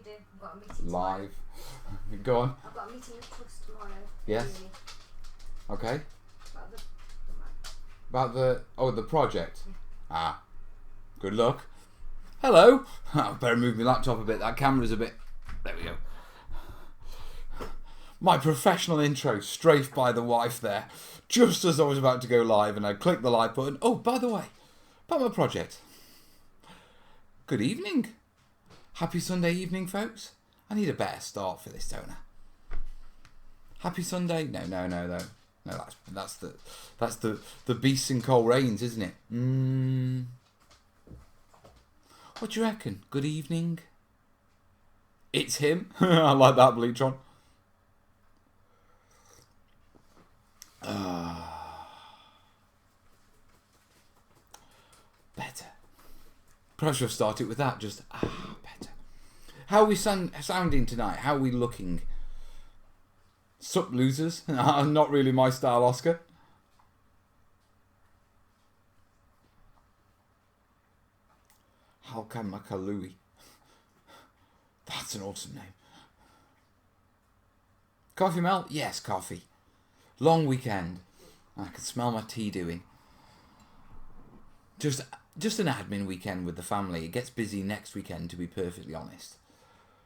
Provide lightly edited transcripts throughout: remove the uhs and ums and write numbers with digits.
do. I've got a meeting Live. Go on. I've got a meeting with Plus tomorrow. Yes. Okay. About the the project. Yeah. Ah. Good luck. Hello. I better move my laptop a bit. That camera's a bit. There we go. My professional intro strafed by the wife there, just as I was about to go live, and I clicked the live button. Oh, by the way, about my project. Good evening. Happy Sunday evening, folks. I need a better start for this, don't I? Happy Sunday? No. No, that's the Beasts in Cold Rains, isn't it? What do you reckon? Good evening. It's him. I like that, Bleachon. Better. Perhaps we'll start it with that. Just better. How are we sounding tonight? How are we looking? Sup, losers? Not really my style, Oscar. Halkamakalui. That's an awesome name. Coffee Mel? Yes, coffee. Long weekend. I can smell my tea doing. Just an admin weekend with the family. It gets busy next weekend, to be perfectly honest.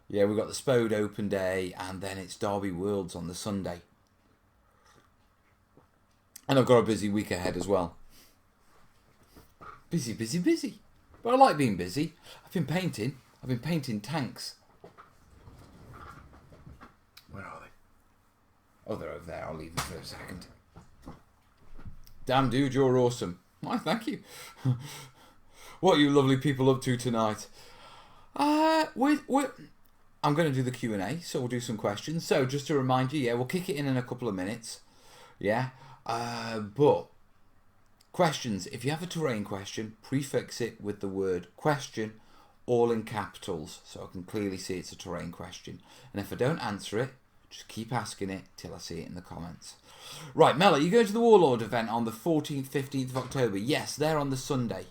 Yeah, we've got the Spode Open Day, and then it's Derby Worlds on the Sunday. And I've got a busy week ahead as well. Busy. But I like being busy. I've been painting tanks. Where are they? Oh, they're over there. I'll leave them for a second. Damn, dude, you're awesome. Why, thank you. What are you lovely people up to tonight? I'm going to do the Q&A, so we'll do some questions. So, just to remind you, we'll kick it in a couple of minutes. Yeah? But, questions. If you have a terrain question, prefix it with the word question, all in capitals, so I can clearly see it's a terrain question. And if I don't answer it, just keep asking it till I see it in the comments. Right, Mel, are you going to the Warlord event on the 14th, 15th of October? Yes, there on the Sunday.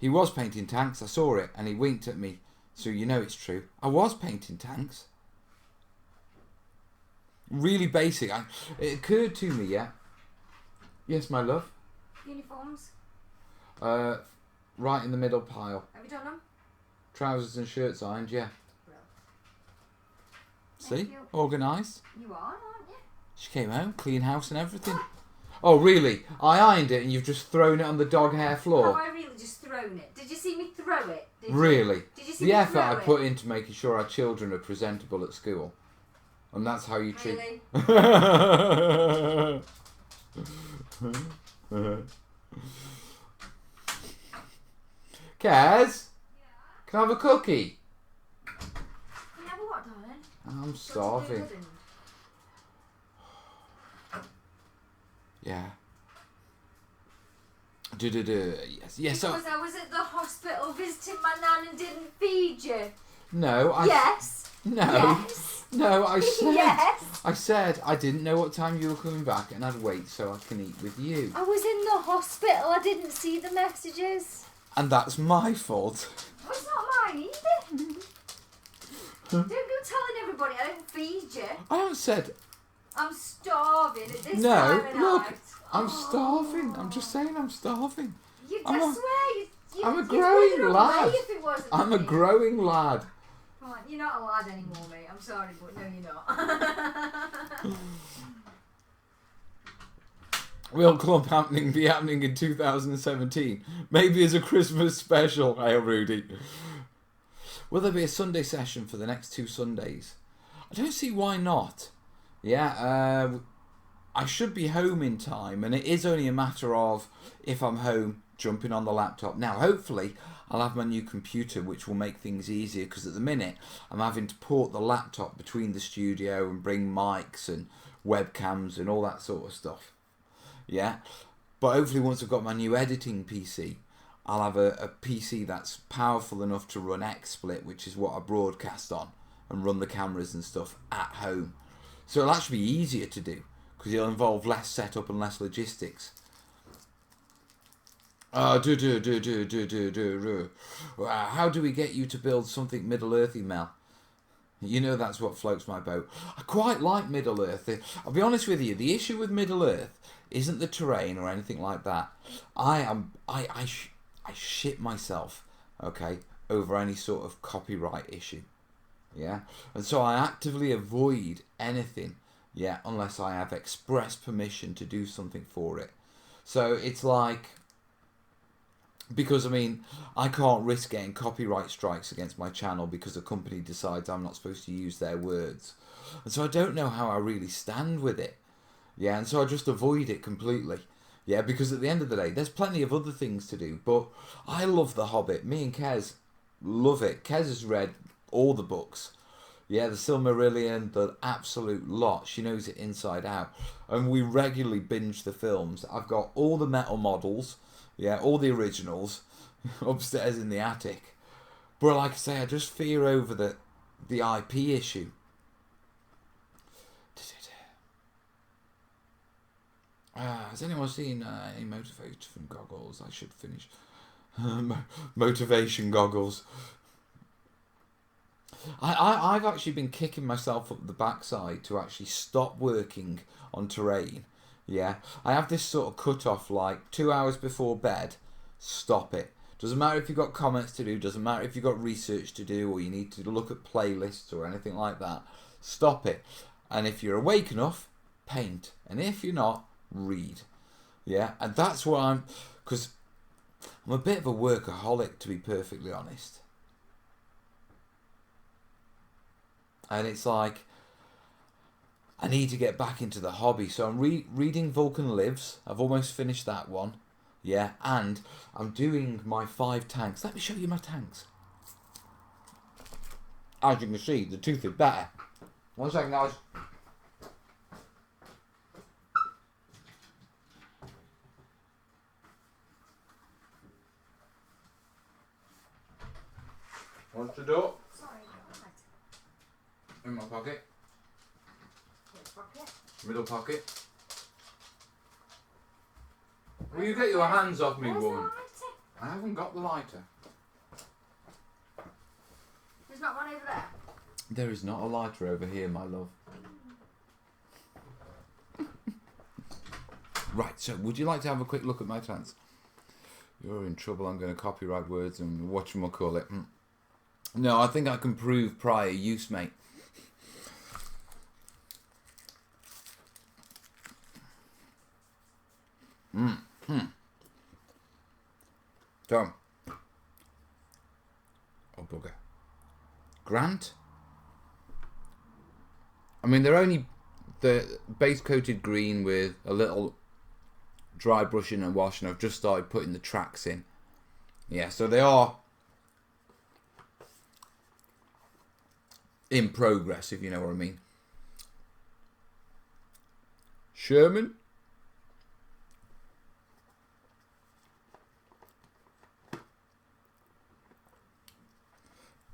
He was painting tanks, I saw it, and he winked at me, so you know it's true. I was painting tanks. Really basic. It occurred to me, yeah? Yes, my love? Uniforms? Right in the middle pile. Have you done them? Trousers and shirts ironed, yeah. Well, see? Organised. You are, aren't you? She came home, clean house and everything. Oh, really? I ironed it and you've just thrown it on the dog hair floor? Have I really just thrown it? Did you see me throw it? Really? Did you see the me effort throw I it? put into making sure our children are presentable at school. And that's how you treat... Really? Kaz? Can I have a cookie? You have a what, darling? I'm starving. Yeah. Yes. Yes. Because I was at the hospital visiting my nan and didn't feed you. No. Yes. No. Yes. No. I said. Yes. I said I didn't know what time you were coming back, and I'd wait so I can eat with you. I was in the hospital. I didn't see the messages. And that's my fault. Well, it's not mine either. Don't go telling everybody I didn't feed you. I haven't said. I'm starving at this No, time of look, night. I'm starving. I'm just saying I'm starving. I swear, I'm a you'd growing wither lad. away if it wasn't I'm for a me. growing lad. Come on, you're not a lad anymore, mate. I'm sorry, but no, you're not. Will Club be happening in 2017? Maybe as a Christmas special. Hey, Rudy. Will there be a Sunday session for the next 2 Sundays? I don't see why not. Yeah, I should be home in time, and it is only a matter of, if I'm home, jumping on the laptop. Now, hopefully, I'll have my new computer, which will make things easier, because at the minute, I'm having to port the laptop between the studio and bring mics and webcams and all that sort of stuff. Yeah, but hopefully once I've got my new editing PC, I'll have a PC that's powerful enough to run XSplit, which is what I broadcast on, and run the cameras and stuff at home. So it'll actually be easier to do, because it'll involve less setup and less logistics. How do we get you to build something Middle-earthy, Mel? You know that's what floats my boat. I quite like Middle-earth. I'll be honest with you, the issue with Middle-earth isn't the terrain or anything like that. I shit myself, okay, over any sort of copyright issue. Yeah? And so I actively avoid anything, yeah, unless I have express permission to do something for it. So it's like, because I mean, I can't risk getting copyright strikes against my channel because a company decides I'm not supposed to use their words. And so I don't know how I really stand with it. Yeah, and so I just avoid it completely. Yeah, because at the end of the day, there's plenty of other things to do. But I love The Hobbit. Me and Kez love it. Kez has read all the books. Yeah, the Silmarillion, the absolute lot. She knows it inside out. And we regularly binge the films. I've got all the metal models. Yeah, all the originals upstairs in the attic. But like I say, I just fear over the IP issue. Has anyone seen any motivation goggles? I should finish. Motivation goggles. I've actually been kicking myself up the backside to actually stop working on terrain. Yeah, I have this sort of cut-off, like 2 hours before bed. Stop it. Doesn't matter if you've got comments to do, doesn't matter if you've got research to do, or you need to look at playlists or anything like that. Stop it. And if you're awake enough, paint. And if you're not, read. Yeah, and that's what because I'm a bit of a workaholic, to be perfectly honest. And it's like, I need to get back into the hobby. So I'm reading Vulcan Lives. I've almost finished that one. Yeah, and I'm doing my 5 tanks. Let me show you my tanks. As you can see, the tooth is better. 1 second, guys. What's the door? Sorry, In my pocket. which pocket? Middle pocket. Will you get your hands off me, Where's woman? the lighter? I haven't got the lighter. There's not one over there. There is not a lighter over here, my love. Right, so would you like to have a quick look at my tanks? You're in trouble. I'm going to copyright words and whatchamacallit. No, I think I can prove prior use, mate. So, oh bugger. Grant? I mean, they're only the base coated green with a little dry brushing and washing. I've just started putting the tracks in. Yeah, so they are in progress, if you know what I mean. Sherman?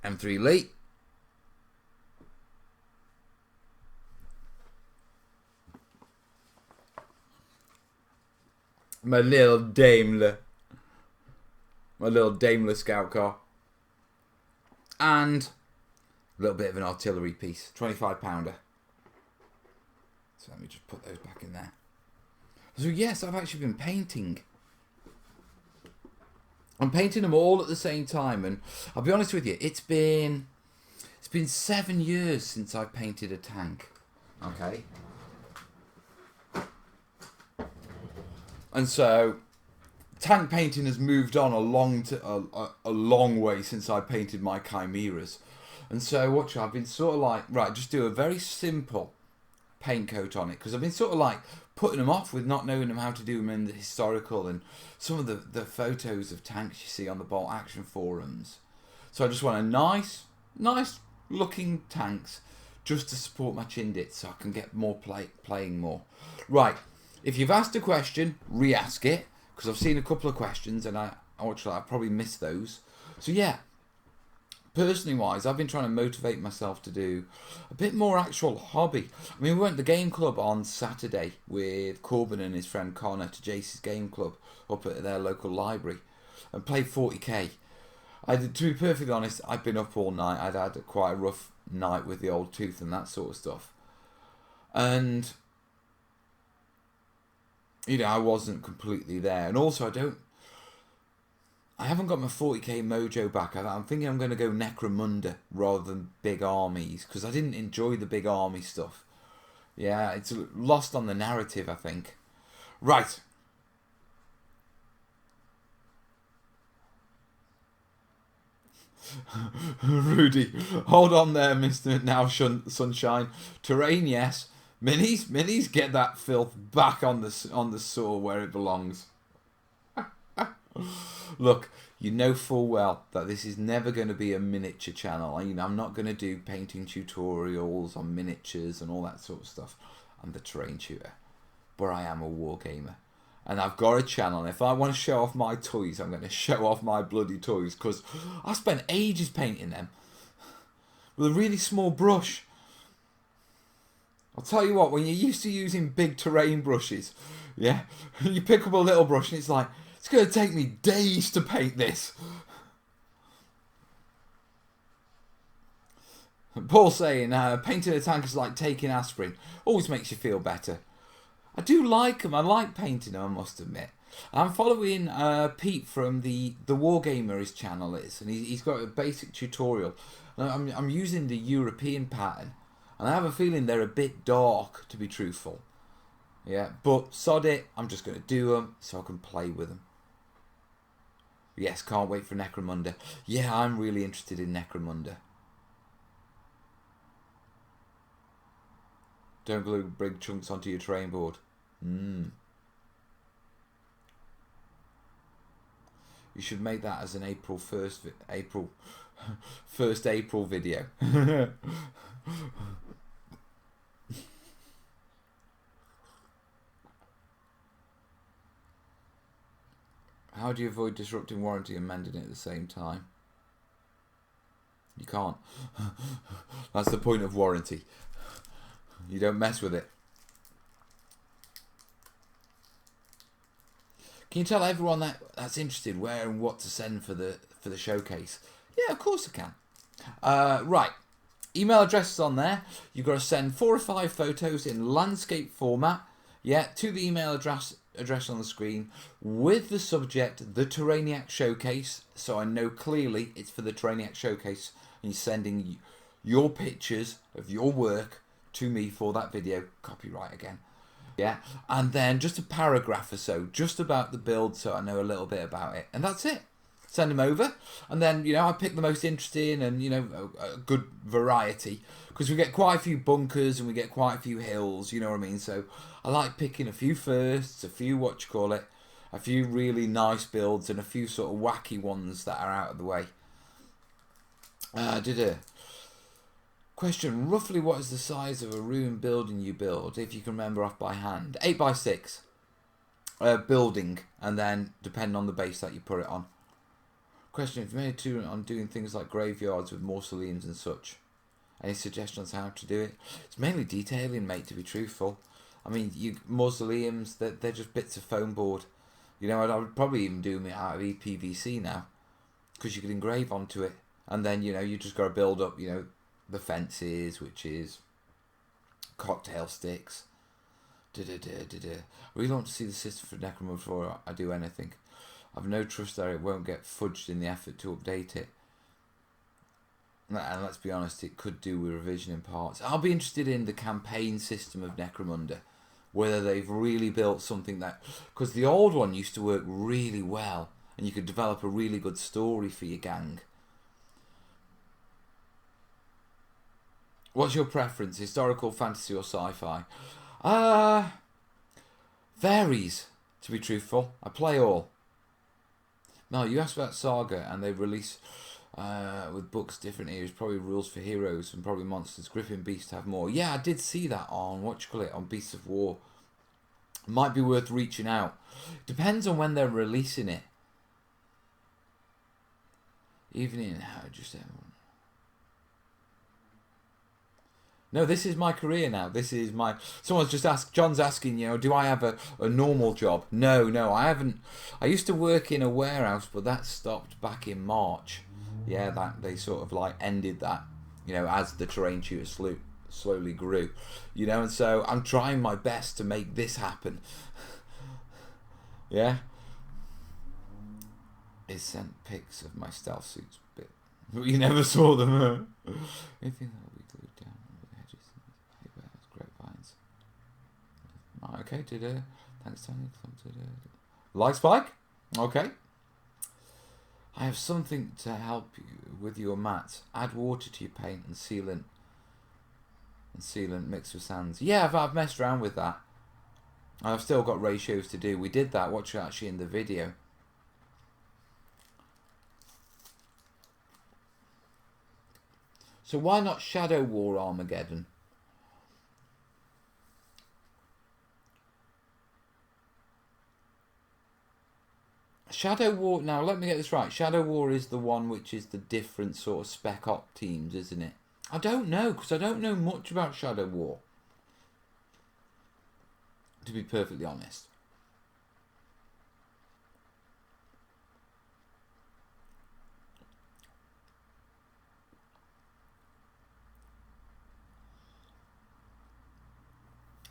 M3 Lee. My little Daimler. My little Daimler scout car. And a little bit of an artillery piece. 25 pounder. So let me just put those back in there. So yes, I've actually been painting. I'm painting them all at the same time, and I'll be honest with you, it's been 7 years since I painted a tank. Okay. And so tank painting has moved on a long way since I painted my chimeras. And so I've been sort of like, right, just do a very simple paint coat on it, because I've been sort of like putting them off with not knowing them how to do them in the historical and some of the photos of tanks you see on the Bolt Action forums. So I just want a nice looking tanks just to support my Chindits so I can get more playing more. Right, if you've asked a question, re-ask it, because I've seen a couple of questions and I probably missed those. So yeah, personally wise, I've been trying to motivate myself to do a bit more actual hobby. I mean, we went to the game club on Saturday with Corbin and his friend Connor to Jace's game club up at their local library and played 40k. To be perfectly honest, I've been up all night. I'd had quite a rough night with the old tooth and that sort of stuff. And, you know, I wasn't completely there. And also, I haven't got my 40k mojo back. I'm thinking I'm going to go Necromunda rather than big armies, because I didn't enjoy the big army stuff. Yeah, it's lost on the narrative, I think. Right. Rudy, hold on there, Mr. Now Sunshine. Terrain, yes. Minis, get that filth back on the saw where it belongs. Look, you know full well that this is never going to be a miniature channel. I'm not going to do painting tutorials on miniatures and all that sort of stuff. I'm the terrain tutor, but I am a wargamer. And I've got a channel, and if I want to show off my toys, I'm going to show off my bloody toys, because I spent ages painting them with a really small brush. I'll tell you what, when you're used to using big terrain brushes, yeah, you pick up a little brush and it's like, it's going to take me days to paint this. Paul saying, painting a tank is like taking aspirin. Always makes you feel better. I do like them. I like painting them, I must admit. I'm following Pete from the Wargamer, his channel is, and he's got a basic tutorial. I'm using the European pattern, and I have a feeling they're a bit dark, to be truthful. Yeah, but sod it, I'm just going to do them so I can play with them. Yes, can't wait for Necromunda. Yeah, I'm really interested in Necromunda. Don't glue big chunks onto your terrain board. You should make that as an April 1st April video. How do you avoid disrupting warranty and mending it at the same time? You can't. That's the point of warranty. You don't mess with it. Can you tell everyone that's interested where and what to send for the showcase? Yeah, of course I can. Right. Email address is on there. You've got to send 4 or 5 photos in landscape format. Yeah, to the email address on the screen with the subject, the terrainiacs showcase. So I know clearly it's for the terrainiacs showcase. And you're sending your pictures of your work to me for that video. Copyright again. Yeah, and then just a paragraph or so just about the build, so I know a little bit about it, and that's it. Send them over, and then I pick the most interesting and a good variety, because we get quite a few bunkers and we get quite a few hills, you know what I mean. So I like picking a few firsts, a few a few really nice builds, and a few sort of wacky ones that are out of the way. Question, roughly what is the size of a room building you build, if you can remember off by hand? 8x6 building, and then depending on the base that you put it on. Question, if you made a tutorial on doing things like graveyards with mausoleums and such, any suggestions how to do it? It's mainly detailing, mate, to be truthful. I mean, mausoleums, they're just bits of foam board. I would probably even do them out of EPVC now, because you could engrave onto it, and then, you just got to build up, the fences, which is cocktail sticks. I really want to see the system for Necromunda before I do anything. I've no trust that it won't get fudged in the effort to update it. And let's be honest, it could do with revision in parts. I'll be interested in the campaign system of Necromunda, whether they've really built something that... Because the old one used to work really well, and you could develop a really good story for your gang. What's your preference, historical, fantasy or sci-fi? Varies, to be truthful. I play all. No, you asked about Saga, and they release with books different eras, probably Rules for Heroes and probably Monsters. Griffin Beast have more. Yeah, I did see that on, on Beasts of War. Might be worth reaching out. Depends on when they're releasing it. Even in how just everyone. No, this is my career now. This is my... Someone's just asked... John's asking, you know, do I have a normal job? No, I haven't. I used to work in a warehouse, but that stopped back in March. Yeah, that they sort of like ended that, you know, as the terrain tutor slowly grew. You know, and so I'm trying my best to make this happen. Yeah? Is sent pics of my stealth suits, but you never saw them. Anything that will be glued down over the hedges, grapevines. Okay, thanks, Tony. Like spike. Okay. I have something to help you with your mats. Add water to your paint and sealant. Mixed with sands. Yeah, I've messed around with that. I've still got ratios to do. We did that. Watch it actually in the video. So why not Shadow War Armageddon? Shadow War, now let me get this right. Shadow War is the one which is the different sort of spec op teams, isn't it? I don't know, because I don't know much about Shadow War, to be perfectly honest.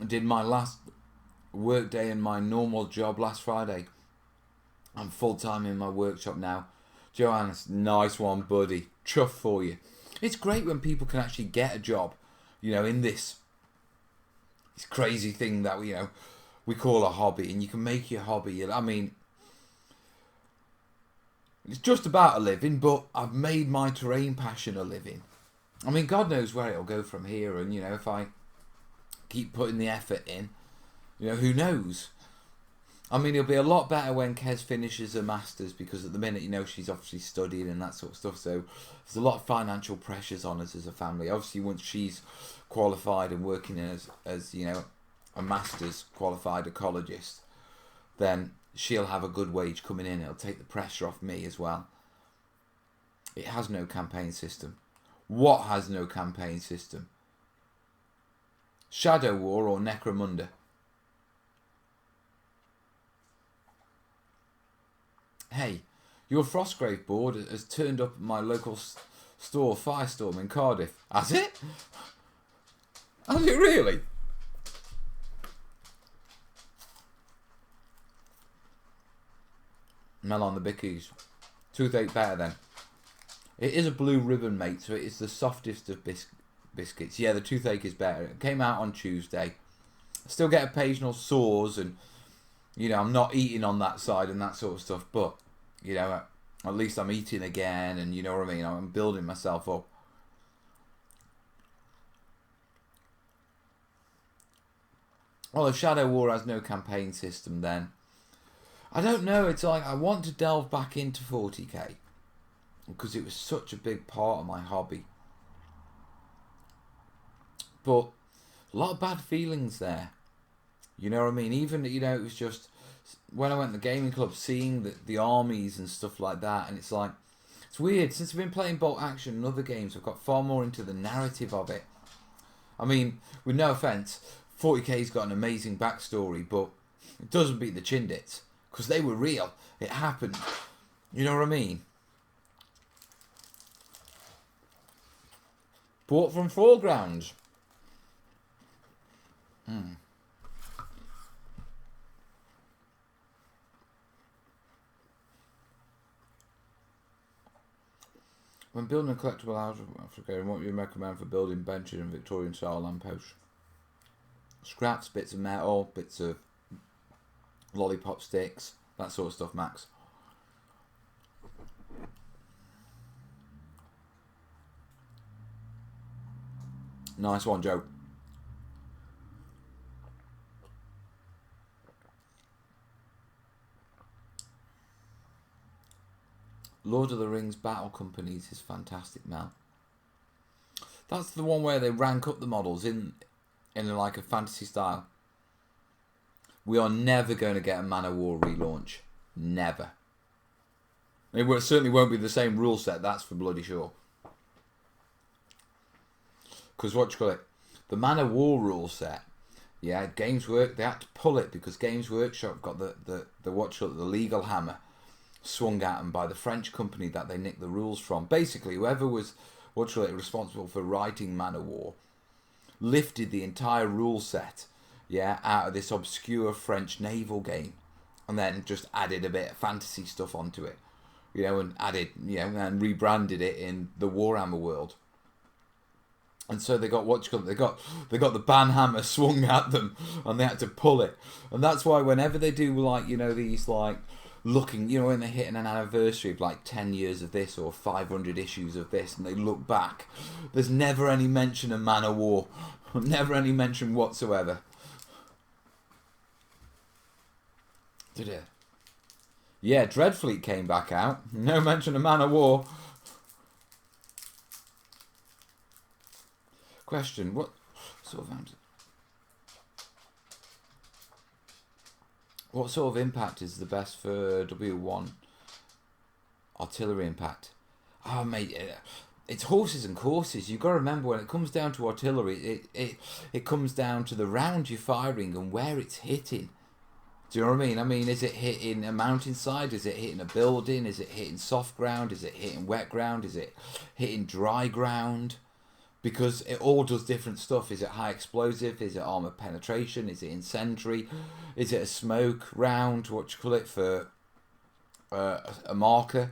I did my last work day in my normal job last Friday. I'm full-time in my workshop now. Joanne, nice one, buddy. Chuff for you. It's great when people can actually get a job, you know, in this crazy thing that, you know, we call a hobby, and you can make your hobby. I mean, it's just about a living, but I've made my terrain passion a living. I mean, God knows where it'll go from here, and, you know, if I keep putting the effort in, you know, who knows? I mean, it'll be a lot better when Kez finishes her Masters, because at the minute, you know, she's obviously studying and that sort of stuff, so there's a lot of financial pressures on us as a family. Obviously, once she's qualified and working as you know, a Masters qualified ecologist, then she'll have a good wage coming in. It'll take the pressure off me as well. It has no campaign system. What has no campaign system? Shadow War or Necromunda? Hey, your Frostgrave board has turned up at my local store, Firestorm in Cardiff. Has it? Has it really? Mel on the bickies. Toothache better then. It is a blue ribbon, mate, so it is the softest of biscuits. Yeah, the toothache is better. It came out on Tuesday. I still get occasional sores, and, you know, I'm not eating on that side and that sort of stuff, but, you know, at least I'm eating again, and you know what I mean, I'm building myself up. Well, if Shadow War has no campaign system, then I don't know. It's like I want to delve back into 40k because it was such a big part of my hobby, but a lot of bad feelings there. You know what I mean? Even, you know, it was just when I went to the gaming club, seeing the armies and stuff like that, and it's like, it's weird. Since I've been playing Bolt Action and other games, I've got far more into the narrative of it. I mean, with no offence, 40k's got an amazing backstory, but it doesn't beat the Chindits, because they were real. It happened. You know what I mean? Bought from Foregrounds. When building a collectible house in Africa, what would you recommend for building benches and Victorian style lampposts? Scraps, bits of metal, bits of lollipop sticks, that sort of stuff, Max. Nice one, Joe. Lord of the Rings Battle Companies is fantastic, Mel. That's the one where they rank up the models in like a fantasy style. We are never going to get a Man of War relaunch. Never. It certainly won't be the same rule set, that's for bloody sure. Because what you call it? the Man of War rule set. Yeah, Games Work, they had to pull it because Games Workshop got the legal hammer swung at them by the French company that they nicked the rules from. Basically, whoever was responsible for writing Man of War lifted the entire rule set, yeah, out of this obscure French naval game, and then just added a bit of fantasy stuff onto it, you know, and added, you know, and rebranded it in the Warhammer world. And so they got they got the banhammer swung at them, and they had to pull it. And that's why whenever they do, like, you know, these, like, looking, you know, when they're hitting an anniversary of like 10 years of this or 500 issues of this, and they look back, there's never any mention of Man of War, never any mention whatsoever. Did it? Yeah, Dreadfleet came back out, no mention of Man of War. Question: what sort of impact is the best for W1 artillery impact? Oh, mate, it's horses and courses. You've got to remember, when it comes down to artillery, it comes down to the round you're firing and where it's hitting. Do you know what I mean? I mean, is it hitting a mountainside? Is it hitting a building? Is it hitting soft ground? Is it hitting wet ground? Is it hitting dry ground? Because it all does different stuff. Is it high explosive? Is it armor penetration? Is it incendiary? Is it a smoke round? What you call it for a marker?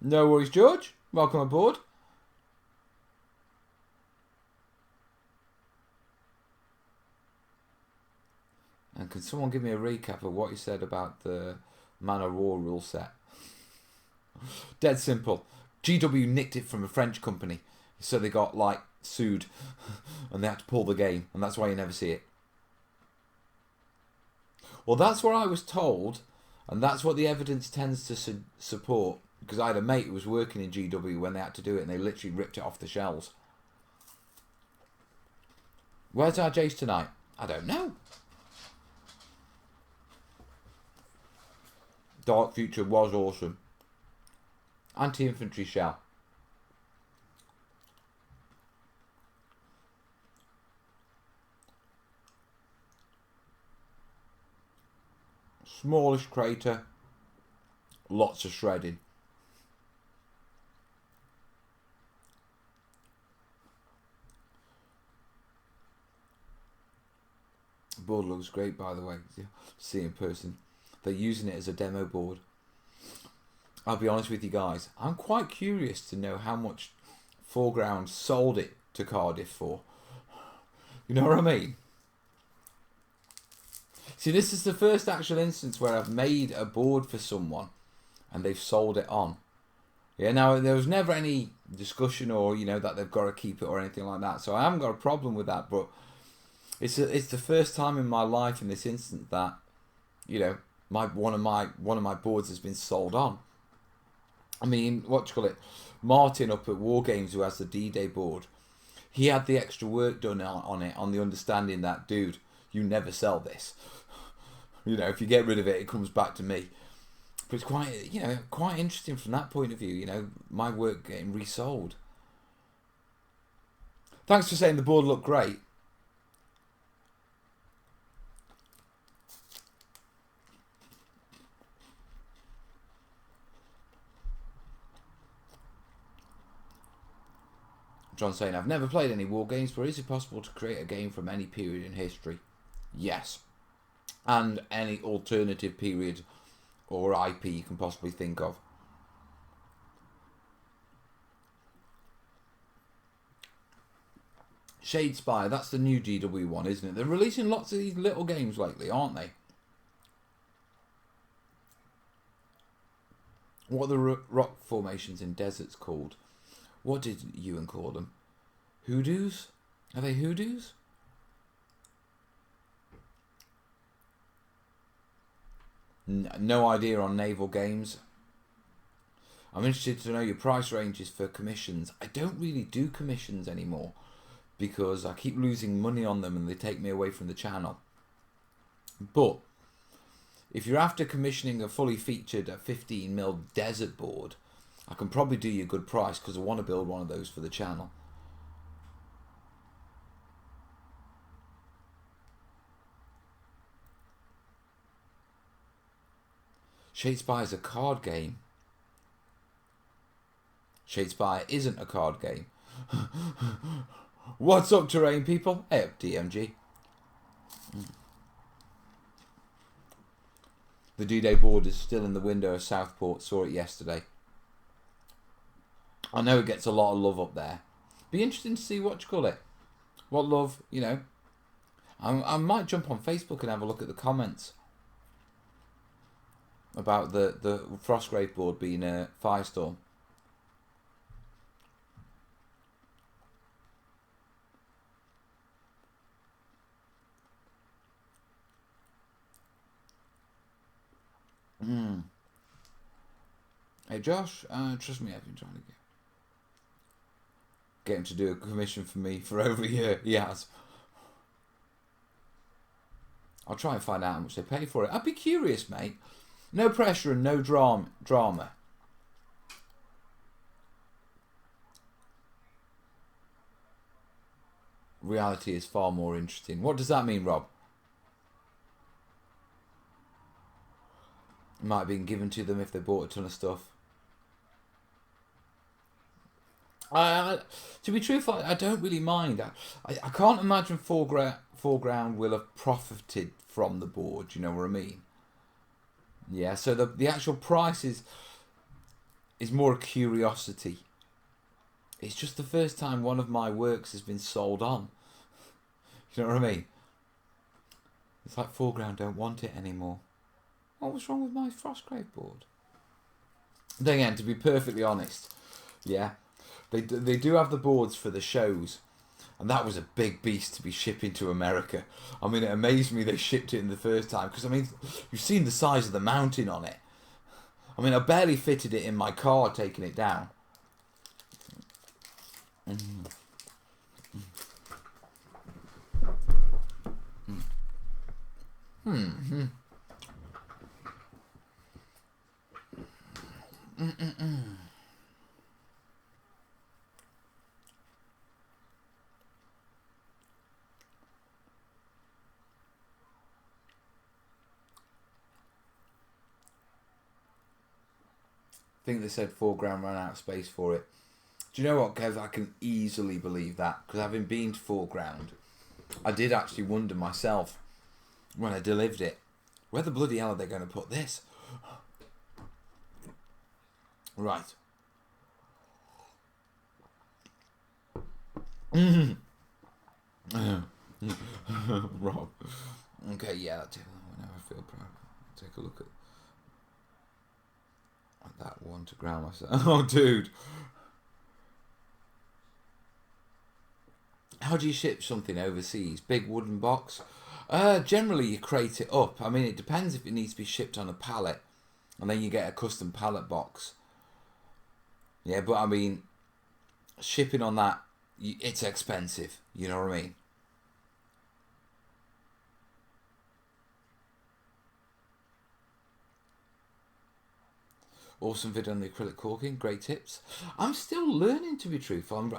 No worries, George. Welcome aboard. And can someone give me a recap of what you said about the Man of War rule set? Dead simple. GW nicked it from a French company, so they got, like, sued, and they had to pull the game, and that's why you never see it. Well, that's what I was told, and that's what the evidence tends to support, because I had a mate who was working in GW when they had to do it, and they literally ripped it off the shelves. Where's our Jace tonight? I don't know. Dark Future was awesome. Anti-infantry shell. Smallish crater. Lots of shredding. The board looks great, by the way. See in person. They're using it as a demo board. I'll be honest with you guys, I'm quite curious to know how much Foreground sold it to Cardiff for. You know what I mean? See, this is the first actual instance where I've made a board for someone and they've sold it on. Yeah, now there was never any discussion or, you know, that they've got to keep it or anything like that. So I haven't got a problem with that, but it's the first time in my life in this instance that, you know, one of my boards has been sold on. I mean, what do you call it? Martin up at War Games, who has the D-Day board, he had the extra work done on it, on the understanding that, dude, you never sell this. You know, if you get rid of it, it comes back to me. But it's quite, you know, quite interesting from that point of view, you know, my work getting resold. Thanks for saying the board looked great. John saying, I've never played any war games, but is it possible to create a game from any period in history? Yes. And any alternative period or IP you can possibly think of. Shadespire, that's the new GW one, isn't it? They're releasing lots of these little games lately, aren't they? What are the rock formations in deserts called? What did Ewan call them? Hoodoos? Are they hoodoos? No idea on naval games. I'm interested to know your price ranges for commissions. I don't really do commissions anymore because I keep losing money on them and they take me away from the channel. But if you're after commissioning a fully featured 15mm desert board, I can probably do you a good price because I want to build one of those for the channel. Shadespire is a card game. Shadespire isn't a card game. What's up, terrain people? Hey up, DMG. The D-Day board is still in the window of Southport. Saw it yesterday. I know it gets a lot of love up there. Be interesting to see what you call it. What love, you know. I might jump on Facebook and have a look at the comments about the Frostgrave board being a Firestorm. Hey Josh, trust me, I've been trying to get him to do a commission for me for over a year. He has. I'll try and find out how much they pay for it. I'd be curious, mate. No pressure and no drama. Reality is far more interesting. What does that mean, Rob? It might have been given to them if they bought a ton of stuff. To be truthful, I don't really mind. I can't imagine Foreground will have profited from the board. You know what I mean? Yeah. So the actual price is more a curiosity. It's just the first time one of my works has been sold on. You know what I mean? It's like Foreground don't want it anymore. What was wrong with my Frostgrave board? Then again, to be perfectly honest, yeah. They do have the boards for the shows, and that was a big beast to be shipping to America. I mean, it amazed me they shipped it in the first time, because, I mean, you've seen the size of the mounting on it. I mean, I barely fitted it in my car taking it down. I think they said Foreground ran out of space for it. Do you know what, Kev? I can easily believe that, because having been to Foreground, I did actually wonder myself when I delivered it, where the bloody hell are they going to put this? Right. Rob. Okay, yeah, that's it. Whenever I feel proud, take a look at that one to ground myself. Oh, dude. How do you ship something overseas? Big wooden box? Generally, you crate it up. I mean, it depends if it needs to be shipped on a pallet, and then you get a custom pallet box. Yeah, but I mean, shipping on that, it's expensive. You know what I mean? Awesome video on the acrylic corking. Great tips. I'm still learning, to be truthful.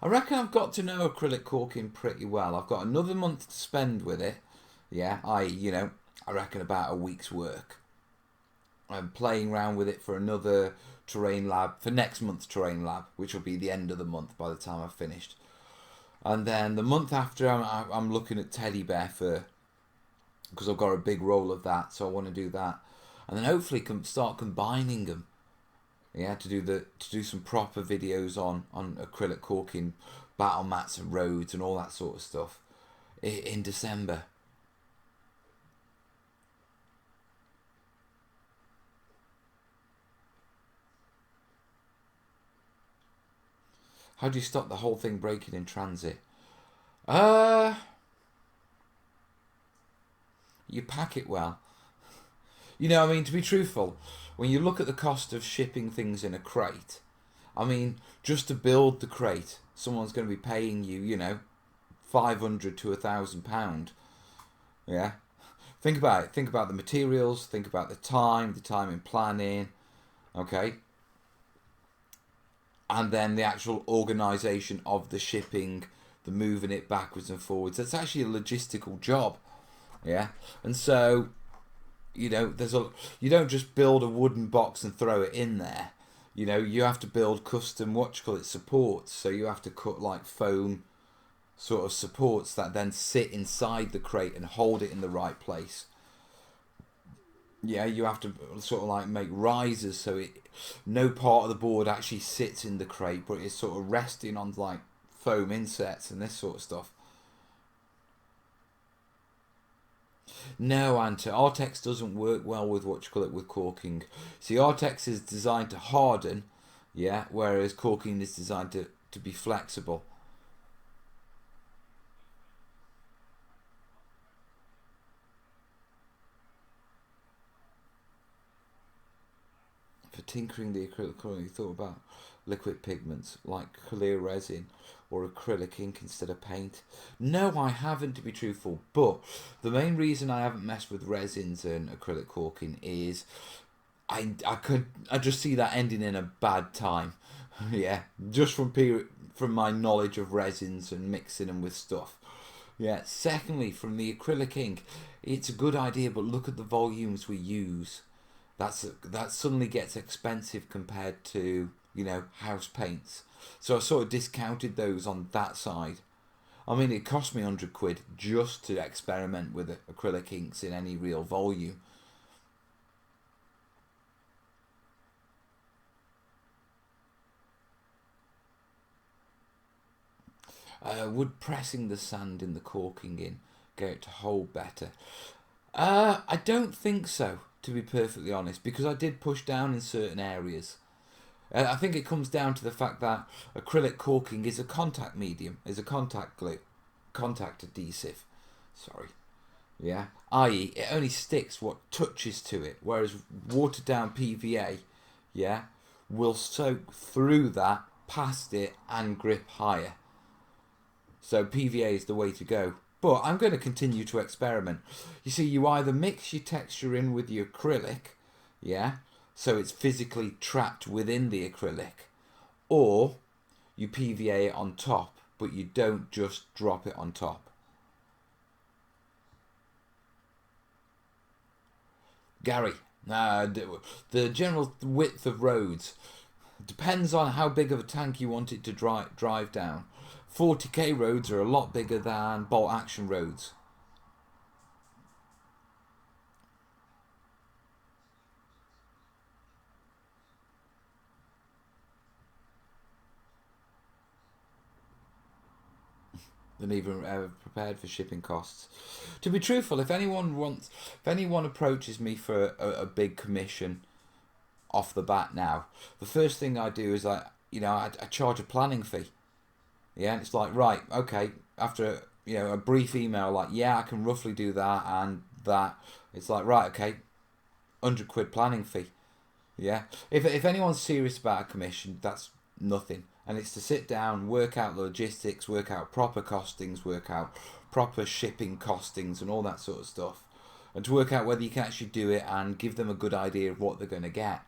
I reckon I've got to know acrylic corking pretty well. I've got another month to spend with it. Yeah, I reckon about a week's work. I'm playing around with it for another terrain lab, for next month's terrain lab, which will be the end of the month by the time I've finished. And then the month after, I'm looking at teddy bear fur, because I've got a big roll of that, so I want to do that. And then hopefully start combining them. Yeah, to do some proper videos on acrylic corking, battle mats and roads and all that sort of stuff in December. How do you stop the whole thing breaking in transit? You pack it well. You know, I mean, to be truthful, when you look at the cost of shipping things in a crate, I mean, just to build the crate, someone's going to be paying you, you know, £500 to £1,000. Yeah. Think about it. Think about the materials. Think about the time in planning. Okay. and then the actual organisation of the shipping, the moving it backwards and forwards. That's actually a logistical job, yeah. And so, you know, you don't just build a wooden box and throw it in there. You know, you have to build custom supports. So you have to cut like foam sort of supports that then sit inside the crate and hold it in the right place. Yeah, you have to sort of like make risers so no part of the board actually sits in the crate, but it's sort of resting on like foam insets and this sort of stuff. No, Anta, Artex doesn't work well with with caulking. See, Artex is designed to harden, yeah, whereas caulking is designed to be flexible. For tinkering the acrylic colour, you thought about liquid pigments like clear resin or acrylic ink instead of paint? No, I haven't, to be truthful. But the main reason I haven't messed with resins and acrylic caulking is I just see that ending in a bad time. Yeah, just from my knowledge of resins and mixing them with stuff. Yeah. Secondly, from the acrylic ink, it's a good idea, but look at the volumes we use. That suddenly gets expensive compared to, you know, house paints. So I sort of discounted those on that side. I mean, it cost me £100 just to experiment with acrylic inks in any real volume. Would pressing the sand in the caulking in get it to hold better? I don't think so, to be perfectly honest, because I did push down in certain areas. I think it comes down to the fact that acrylic caulking is a contact medium, is a contact glue, contact adhesive. Sorry. Yeah. I.e., it only sticks what touches to it, whereas watered down PVA, yeah, will soak through that, past it, and grip higher. So PVA is the way to go. But I'm going to continue to experiment. You see, you either mix your texture in with your acrylic, yeah, so it's physically trapped within the acrylic, or you PVA it on top, but you don't just drop it on top. Gary, the general width of roads depends on how big of a tank you want it to drive down. 40k roads are a lot bigger than bolt action roads. Than even prepared for shipping costs. To be truthful, if anyone approaches me for a big commission off the bat now, the first thing I do is I charge a planning fee. Yeah, and it's like, right, okay, after a brief email like, yeah, I can roughly do that and that, it's like, right, okay, £100 planning fee. Yeah, if anyone's serious about a commission, that's nothing, and it's to sit down, work out logistics, work out proper costings, work out proper shipping costings and all that sort of stuff, and to work out whether you can actually do it and give them a good idea of what they're going to get.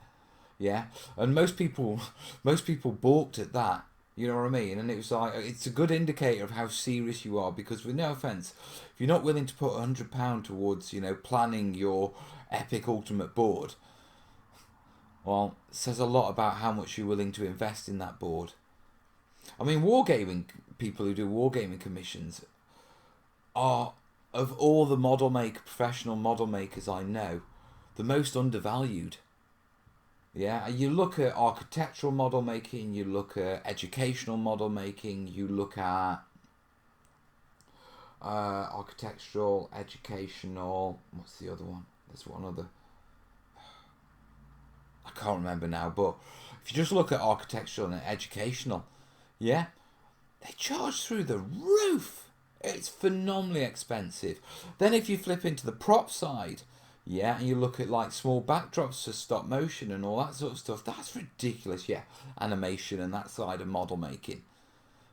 Yeah, and most people balked at that. You know what I mean? And it was like, it's a good indicator of how serious you are, because with no offence, if you're not willing to put £100 towards, planning your epic ultimate board, well, it says a lot about how much you're willing to invest in that board. I mean, wargaming people who do wargaming commissions are, of all the professional model makers I know, the most undervalued. Yeah, you look at architectural model making, you look at educational model making, you look at architectural, educational, what's the other one? There's one other. I can't remember now, but if you just look at architectural and educational, yeah, they charge through the roof. It's phenomenally expensive. Then if you flip into the prop side, yeah, and you look at like small backdrops for stop motion and all that sort of stuff, that's ridiculous. Yeah, animation and that side of model making.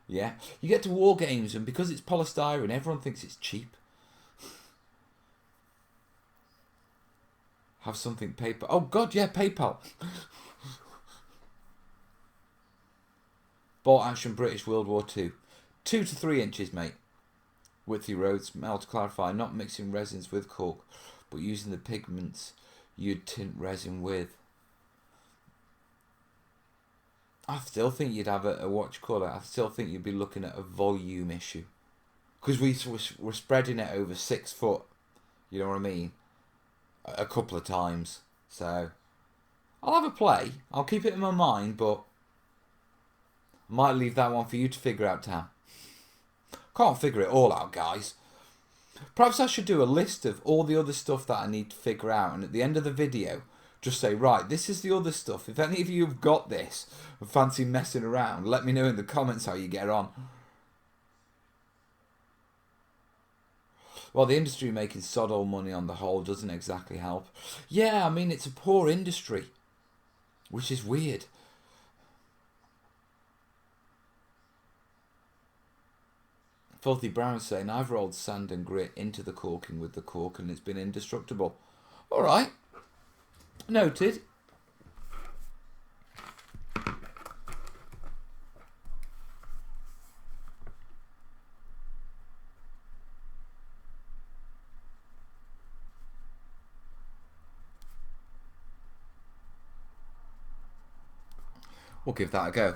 Yeah, you get to war games, and because it's polystyrene, everyone thinks it's cheap. Have something paper. Oh God, yeah, PayPal. Bolt action British World War Two. 2 to 3 inches, mate. Widthy roads, melt to clarify, not mixing resins with cork, but using the pigments you'd tint resin with. I still think you'd have a what you call it. I still think you'd be looking at a volume issue, because we're spreading it over 6 foot. You know what I mean? A couple of times. So I'll have a play. I'll keep it in my mind, but I might leave that one for you to figure out, Tam. Can't figure it all out, guys. Perhaps I should do a list of all the other stuff that I need to figure out, and at the end of the video, just say, right, this is the other stuff. If any of you have got this and fancy messing around, let me know in the comments how you get on. Well, the industry making sod all money on the whole doesn't exactly help. Yeah, I mean, it's a poor industry, which is weird. Filthy Brown saying, I've rolled sand and grit into the caulking with the cork and it's been indestructible. Alright. Noted. We'll give that a go.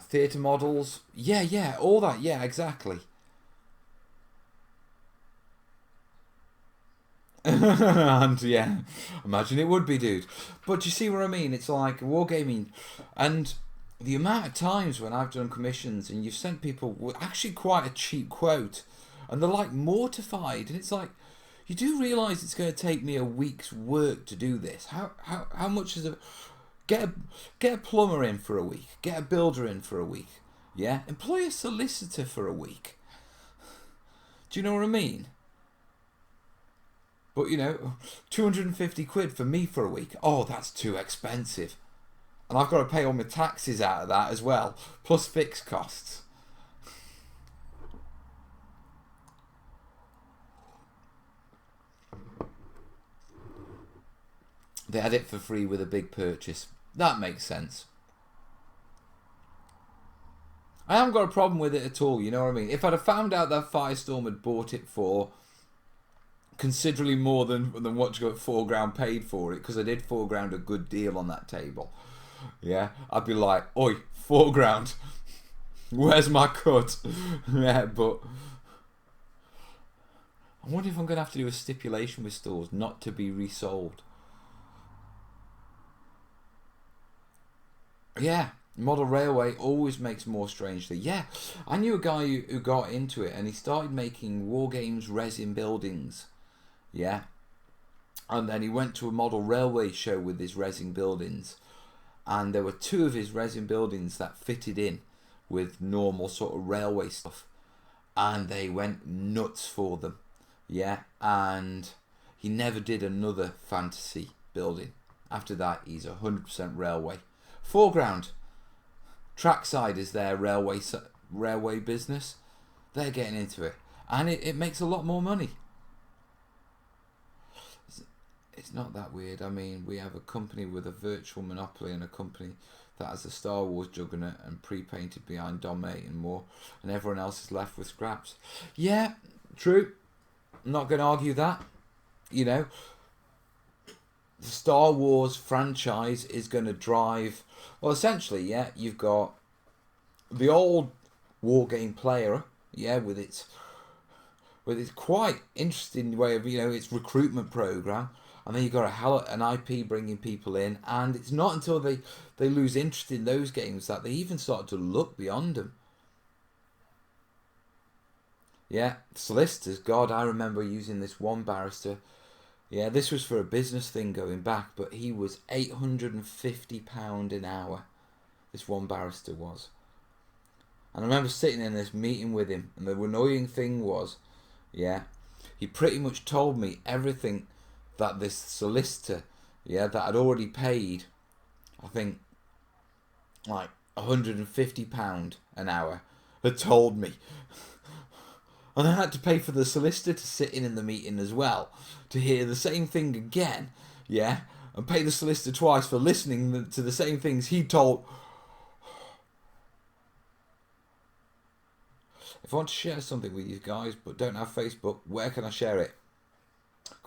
Theatre models. Yeah, all that. Yeah, exactly. And yeah, imagine it would be, dude. But you see what I mean? It's like wargaming, and the amount of times when I've done commissions and you've sent people with actually quite a cheap quote, and they're like mortified, and it's like, you do realise it's going to take me a week's work to do this. How much is it? Get a plumber in for a week. Get a builder in for a week. Yeah? Employ a solicitor for a week. Do you know what I mean? But, you know, 250 quid for me for a week. Oh, that's too expensive. And I've got to pay all my taxes out of that as well. Plus fixed costs. They had it for free with a big purchase. That makes sense. I haven't got a problem with it at all, you know what I mean? If I'd have found out that Firestorm had bought it for considerably more than what you got £4 paid for it, because I did £4 a good deal on that table, yeah, I'd be like, oi, £4, where's my cut? Yeah, but I wonder if I'm going to have to do a stipulation with stores not to be resold. Yeah, model railway always makes more strangely. Yeah, I knew a guy who got into it and he started making war games resin buildings. Yeah, and then he went to a model railway show with his resin buildings, and there were 2 of his resin buildings that fitted in with normal sort of railway stuff, and they went nuts for them. Yeah, and he never did another fantasy building. After that, he's 100% railway. Foreground, Trackside is their railway business. They're getting into it, and it makes a lot more money. It's not that weird. I mean, we have a company with a virtual monopoly and a company that has a Star Wars juggernaut and pre-painted behind Dom 8 and more, and everyone else is left with scraps. Yeah, true. I'm not going to argue that. You know, the Star Wars franchise is going to drive... Well, essentially, yeah, you've got the old wargame player, yeah, with its quite interesting way of, you know, its recruitment program, and then you've got an IP bringing people in, and it's not until they lose interest in those games that they even start to look beyond them. Yeah, solicitors, God, I remember using this one barrister. Yeah, this was for a business thing going back, but he was £850 an hour. This one barrister was. And I remember sitting in this meeting with him, and the annoying thing was, yeah, he pretty much told me everything that this solicitor, yeah, that I'd already paid, I think, like £150 an hour, had told me. And I had to pay for the solicitor to sit in the meeting as well, to hear the same thing again, yeah? And pay the solicitor twice for listening to the same things he told. If I want to share something with you guys but don't have Facebook, where can I share it?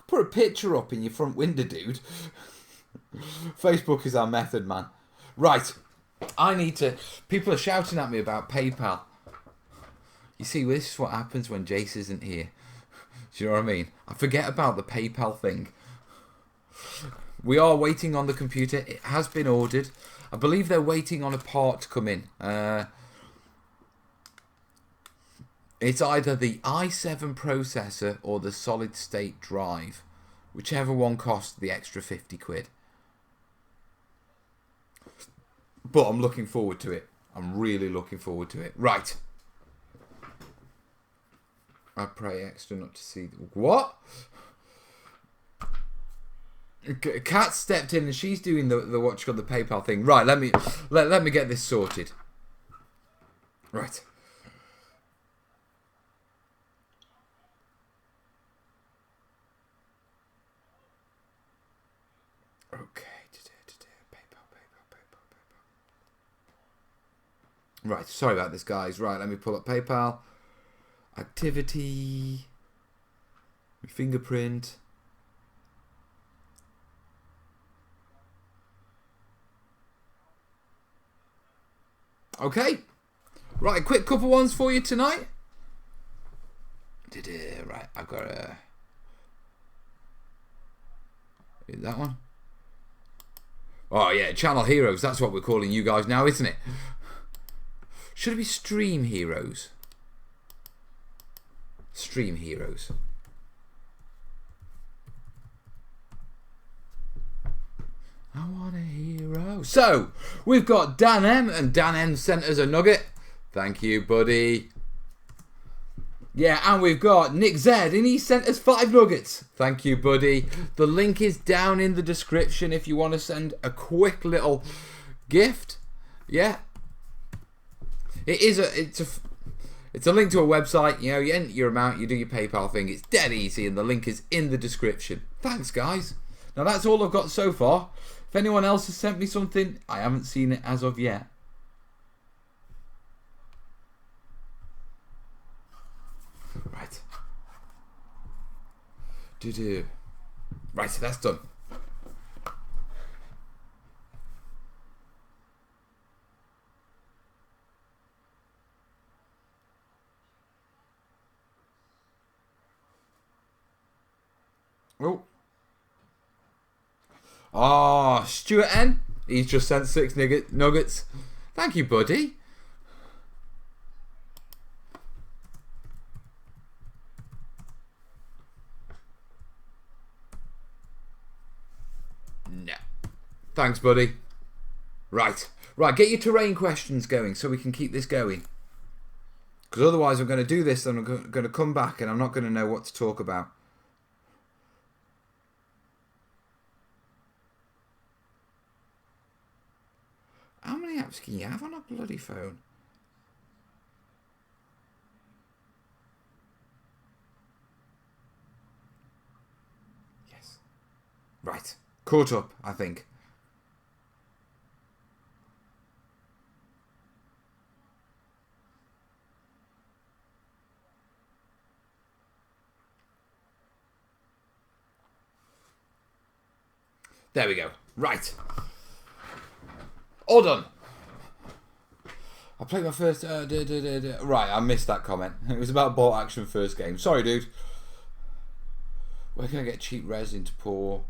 Put a picture up in your front window, dude. Facebook is our method, man. Right. I need to... People are shouting at me about PayPal. You see, this is what happens when Jace isn't here. Do you know what I mean? I forget about the PayPal thing. We are waiting on the computer. It has been ordered. I believe they're waiting on a part to come in. It's either the i7 processor or the solid state drive. Whichever one costs the extra 50 quid. But I'm looking forward to it. I'm really looking forward to it. Right. I pray extra not to see... What? Kat stepped in and she's doing the what you call the PayPal thing. Right, let me get this sorted. Right. Okay. PayPal. Right, sorry about this, guys. Right, let me pull up PayPal. Activity. Fingerprint. Okay. Right, a quick couple ones for you tonight. Right, I've got a... Is that one? Oh, yeah, Channel Heroes. That's what we're calling you guys now, isn't it? Should it be Stream Heroes? Stream Heroes. I want a hero. So, we've got Dan M, and Dan M sent us a nugget. Thank you, buddy. Yeah, and we've got Nick Z, and he sent us 5 nuggets. Thank you, buddy. The link is down in the description if you want to send a quick little gift. Yeah. It's a link to a website. You know, you enter your amount, you do your PayPal thing. It's dead easy, and the link is in the description. Thanks, guys. Now, that's all I've got so far. If anyone else has sent me something, I haven't seen it as of yet. Right. Right, so that's done. Oh. Ah, Stuart N. He's just sent 6 nuggets. Thank you, buddy. No. Thanks, buddy. Right. Right, get your terrain questions going so we can keep this going. Because otherwise I'm going to do this and I'm going to come back and I'm not going to know what to talk about. How many apps can you have on a bloody phone? Yes. Right. Caught up, I think. There we go. Right. All done. I played my first... Right, I missed that comment. It was about Bolt Action first game. Sorry, dude. Where can I get cheap resin to pour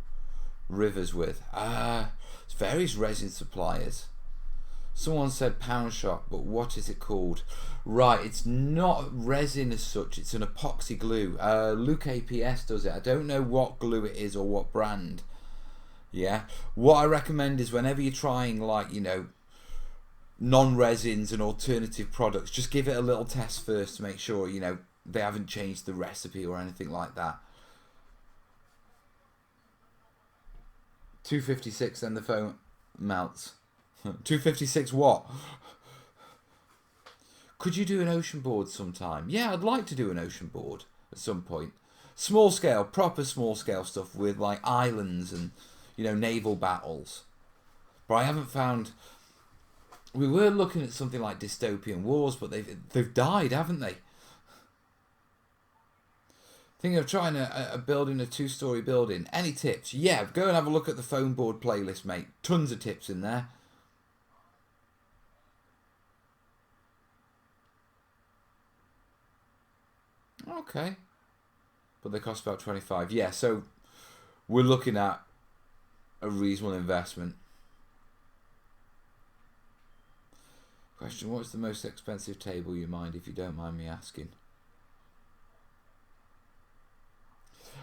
rivers with? It's various resin suppliers. Someone said Pound Shop, but what is it called? Right, it's not resin as such. It's an epoxy glue. Luke APS does it. I don't know what glue it is or what brand. Yeah, what I recommend is whenever you're trying, like, you know, non-resins and alternative products, just give it a little test first to make sure, you know, they haven't changed the recipe or anything like that. 256, then the phone melts. 256 what? Could you do an ocean board sometime? Yeah, I'd like to do an ocean board at some point. Small scale, proper small scale stuff with like islands and, you know, naval battles. But I haven't found. We were looking at something like dystopian wars, but they've died, haven't they? Thinking of trying a building, a 2-story building. Any tips? Yeah, go and have a look at the phone board playlist, mate. Tons of tips in there. Okay. But they cost about 25. Yeah, so we're looking at a reasonable investment. Question, what's the most expensive table you mind, if you don't mind me asking?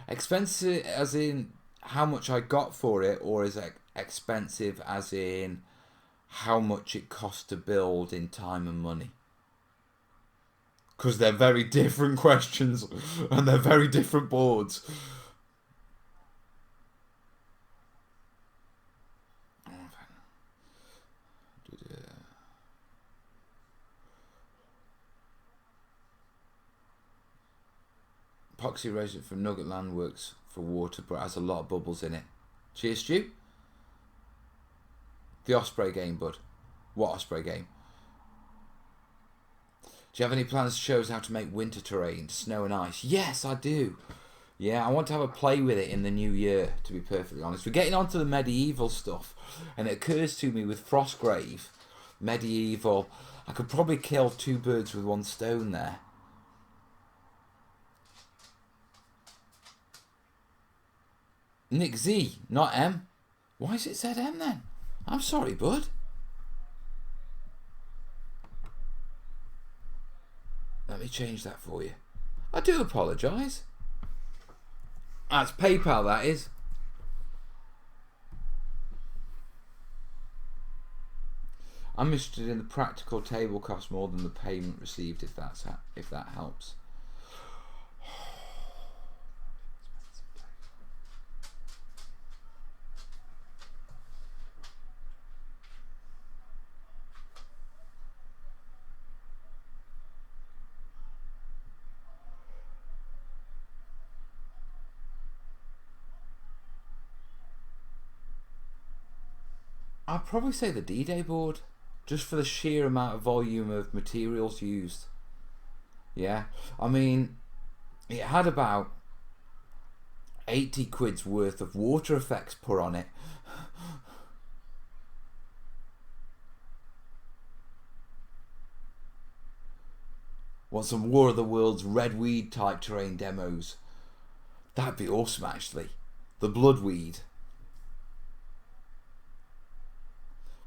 Expensive as in how much I got for it, or is it expensive as in how much it cost to build in time and money? Because they're very different questions and they're very different boards. Epoxy resin from Nugget Land works for water, but it has a lot of bubbles in it. Cheers, Stu. The Osprey game, bud. What Osprey game? Do you have any plans to show us how to make winter terrain, snow and ice? Yes, I do. Yeah, I want to have a play with it in the new year, to be perfectly honest. We're getting onto the medieval stuff, and it occurs to me with Frostgrave, medieval, I could probably kill 2 birds with 1 stone there. Nick Z, not M. Why is it said M then? I'm sorry, bud. Let me change that for you. I do apologise. That's PayPal, that is. I'm interested in the practical table cost more than the payment received, if that helps. I'd probably say the D-Day board, just for the sheer amount of volume of materials used. Yeah, I mean, it had about 80 quid's worth of water effects put on it. Want some War of the Worlds red weed type terrain demos? That'd be awesome, actually. The bloodweed.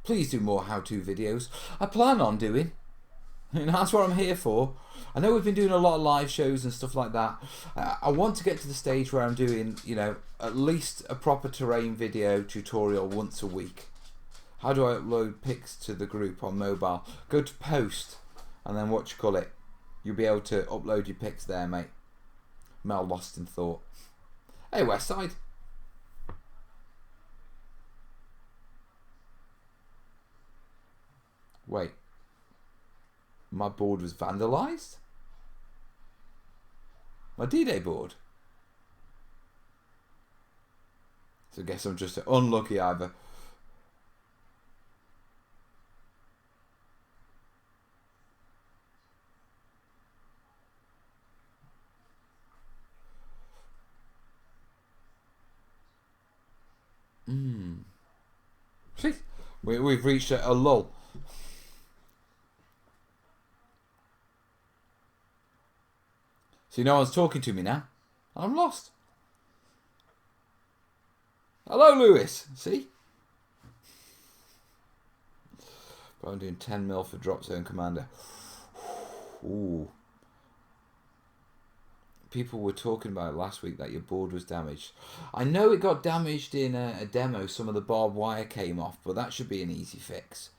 Please do more how-to videos. I plan on doing. You know, that's what I'm here for. I know we've been doing a lot of live shows and stuff like that. I want to get to the stage where I'm doing, you know, at least a proper terrain video tutorial once a week. How do I upload pics to the group on mobile? Go to post and then what you call it. You'll be able to upload your pics there, mate. Mel lost in thought. Hey, Westside. Wait. My board was vandalised? My D-Day board? So I guess I'm just unlucky either. See? We've reached a lull. See, no one's talking to me now. I'm lost. Hello, Lewis. See? But I'm doing 10 mil for drop zone commander. Ooh. People were talking about it last week that your board was damaged. I know it got damaged in a demo. Some of the barbed wire came off, but that should be an easy fix.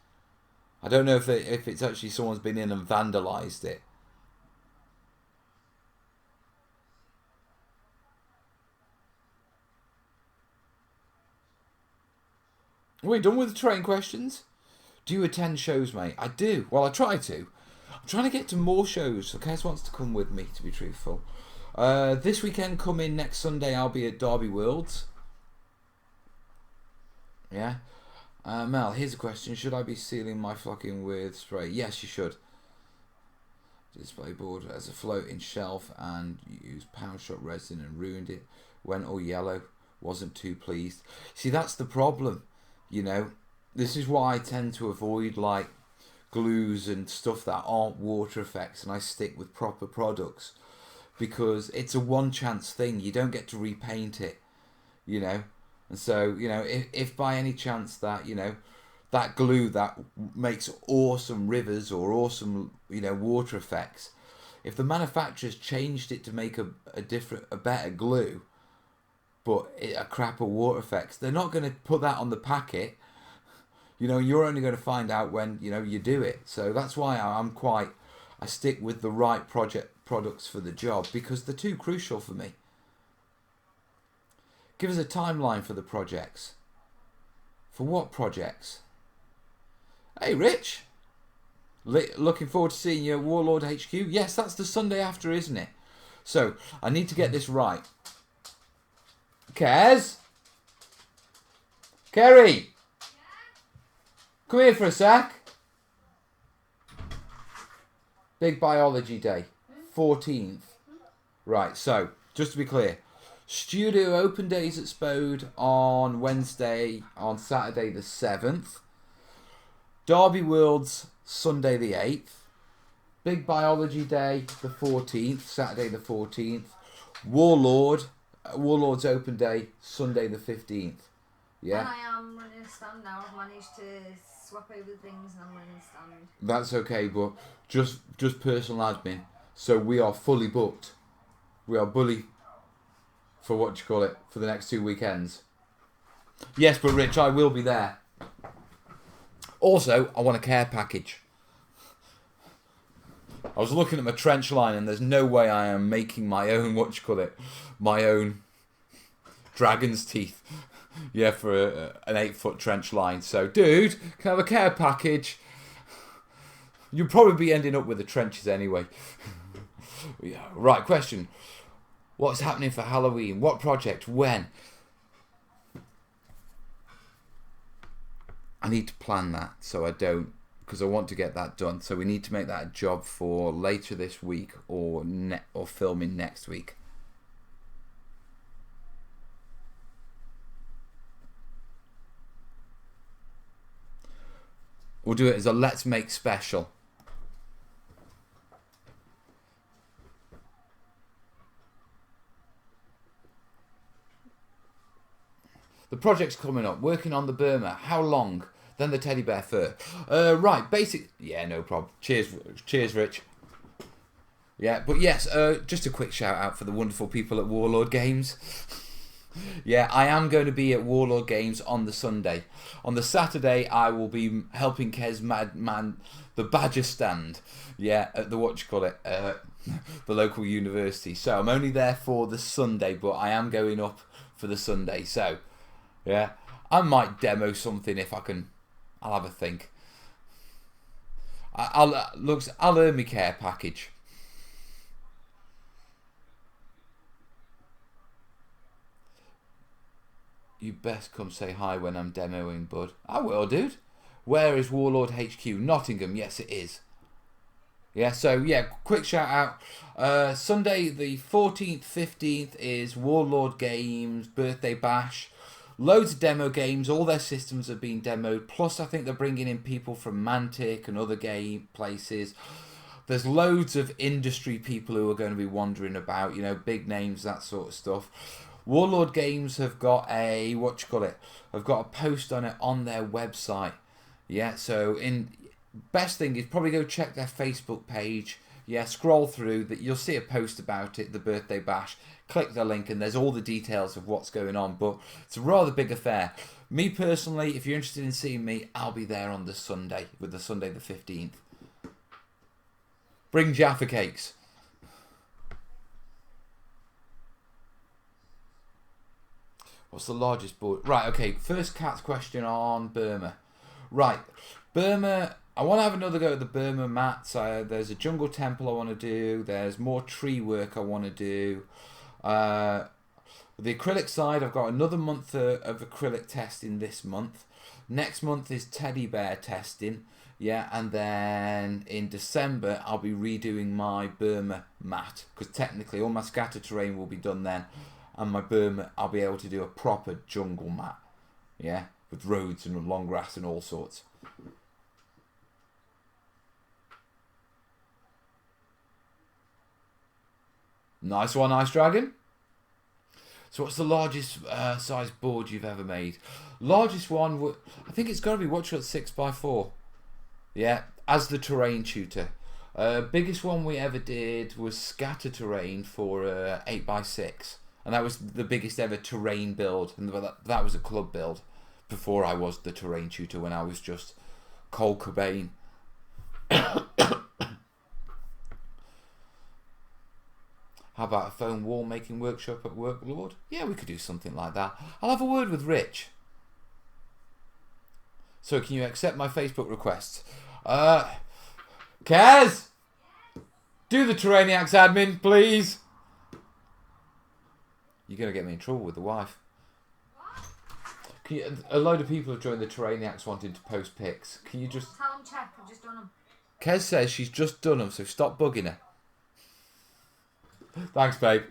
I don't know if it's actually someone's been in and vandalised it. Are we done with the terrain questions? Do you attend shows, mate? I do. Well, I try to. I'm trying to get to more shows. So Kez wants to come with me, to be truthful. This weekend coming, next Sunday, I'll be at Derby Worlds. Yeah. Mel, here's a question. Should I be sealing my flocking with spray? Yes, you should. Display board as a floating shelf and used pound shot resin and ruined it. Went all yellow. Wasn't too pleased. See, that's the problem. You know, this is why I tend to avoid like glues and stuff that aren't water effects, and I stick with proper products because it's a one chance thing. You don't get to repaint it, you know. And so, you know, if by any chance that, you know, that glue that makes awesome rivers or awesome, you know, water effects, if the manufacturers changed it to make a better glue, but a crapper water effects, they're not going to put that on the packet. You know, you're only going to find out when, you know, you do it. So that's why I stick with the right products for the job, because they're too crucial for me. Give us a timeline for the projects. For what projects? Hey, Rich. Looking forward to seeing you at Warlord HQ. Yes, that's the Sunday after, isn't it? So, I need to get this right. Kez? Kerry? Come here for a sec. Big Biology Day. 14th. Right, so, just to be clear. Studio open days at Spode on Wednesday, on Saturday the 7th. Derby Worlds Sunday the 8th. Big Biology Day the 14th, Saturday the 14th. Warlord's open day Sunday the 15th. Yeah. And I am running a stand now. I've managed to swap over things and I'm running a stand. That's okay, but just personal admin. So we are fully booked. We are bully for for the next 2 weekends. Yes, but Rich, I will be there. Also, I want a care package. I was looking at my trench line and there's no way I am making my own, my own dragon's teeth. Yeah, for an 8-foot trench line. So, dude, can I have a care package? You'll probably be ending up with the trenches anyway. Yeah, right, question. What's happening for Halloween? What project? When? I need to plan that so I don't, because I want to get that done. So we need to make that a job for later this week or filming next week. We'll do it as a Let's Make special. The project's coming up. Working on the Burma. How long? Then the teddy bear fur. Right, basic. Yeah, no problem. Cheers, Rich. Yeah, but yes, just a quick shout out for the wonderful people at Warlord Games. Yeah, I am going to be at Warlord Games on the Sunday. On the Saturday, I will be helping Kez man the Badger stand. Yeah, at the the local university. So I'm only there for the Sunday, but I am going up for the Sunday. So, yeah, I might demo something if I can. I'll have a think. I'll earn my care package. You best come say hi when I'm demoing, bud. I will, dude. Where is Warlord HQ? Nottingham. Yes, it is. Yeah, so, yeah, quick shout out. Sunday the 14th, 15th is Warlord Games Birthday Bash. Loads of demo games. All their systems have been demoed. Plus, I think they're bringing in people from Mantic and other game places. There's loads of industry people who are going to be wandering about, you know, big names, that sort of stuff. Warlord Games have got a, have got a post on it on their website. Yeah, so best thing is probably go check their Facebook page. Yeah, scroll through that, you'll see a post about it, the birthday bash. Click the link and there's all the details of what's going on. But it's a rather big affair. Me personally, if you're interested in seeing me, I'll be there on the Sunday, with the Sunday the 15th. Bring Jaffa cakes. What's the largest board? Right, okay, first cat's question on Burma. Right, Burma, I want to have another go at the Burma mats. There's a jungle temple I want to do. There's more tree work I want to do. The acrylic side, I've got another month of acrylic testing this month. Next month is teddy bear testing. Yeah, and then in December, I'll be redoing my Burma mat. Because technically, all my scatter terrain will be done then. And my Burma, I'll be able to do a proper jungle mat. Yeah, with roads and long grass and all sorts. Nice one, Ice Dragon. So what's the largest size board you've ever made? Largest one, I think it's got to be Watch Out 6x4. Yeah, as the terrain tutor. Biggest one we ever did was scatter terrain for 8x6. And that was the biggest ever terrain build. And that was a club build before I was the terrain tutor, when I was just Cole Cobain. How about a phone wall making workshop at work, Lord? Yeah, we could do something like that. I'll have a word with Rich. So can you accept my Facebook requests? Kaz! Do the terrainiacs admin, please. You're going to get me in trouble with the wife. A load of people have joined the terrainiacs wanting to post pics. Can you just... Tell them check, I've just done them. Kez says she's just done them, so stop bugging her. Thanks, babe.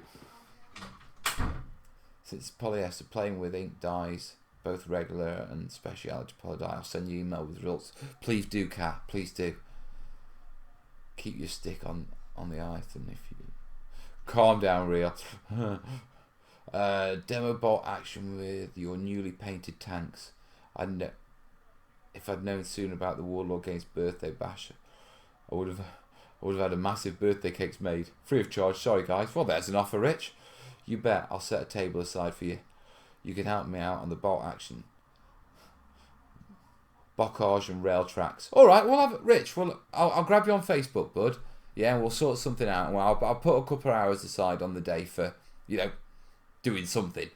Since polyester, playing with ink dyes, both regular and speciality poly dye. I'll send you an email with results. Please do, Kat. Please do. Keep your stick on the item if you... Calm down, real. Demo bolt action with your newly painted tanks. If I'd known sooner about the Warlord Games birthday bash, I would have had a massive birthday cakes made. Free of charge. Sorry, guys. Well, there's an offer, Rich. You bet. I'll set a table aside for you. You can help me out on the bolt action. Bocage and rail tracks. All right, we'll have it. Rich, well, I'll grab you on Facebook, bud. Yeah, and we'll sort something out. Well, I'll put a couple of hours aside on the day for, you know, doing something.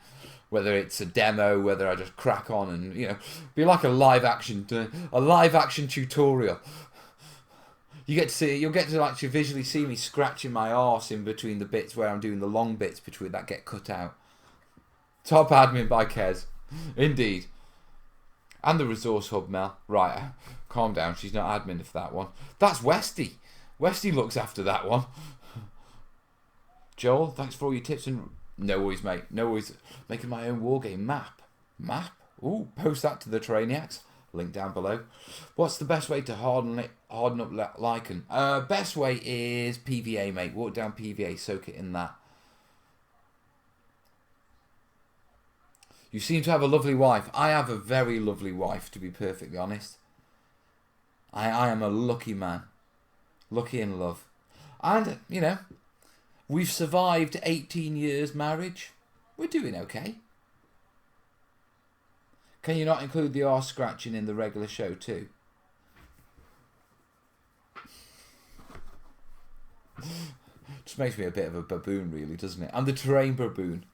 Whether it's a demo, whether I just crack on and, you know, be like a live action tutorial. You'll get to actually visually see me scratching my arse in between the bits where I'm doing the long bits between that get cut out. Top admin by Kez. Indeed. And the resource hub, Mel. Right, calm down. She's not admin for that one. That's Westy. Westy looks after that one. Joel, thanks for all your tips and... No worries, mate. No worries. Making my own wargame map. Map? Ooh, post that to the terrainiacs. Link down below. What's the best way to harden up lichen? Best way is PVA, mate. Walk down PVA, soak it in that. You seem to have a lovely wife. I have a very lovely wife, to be perfectly honest. I am a lucky man. Lucky in love. And, you know, we've survived 18 years marriage. We're doing okay. Can you not include the arse scratching in the regular show too? Just makes me a bit of a baboon, really, doesn't it? I'm the terrain baboon.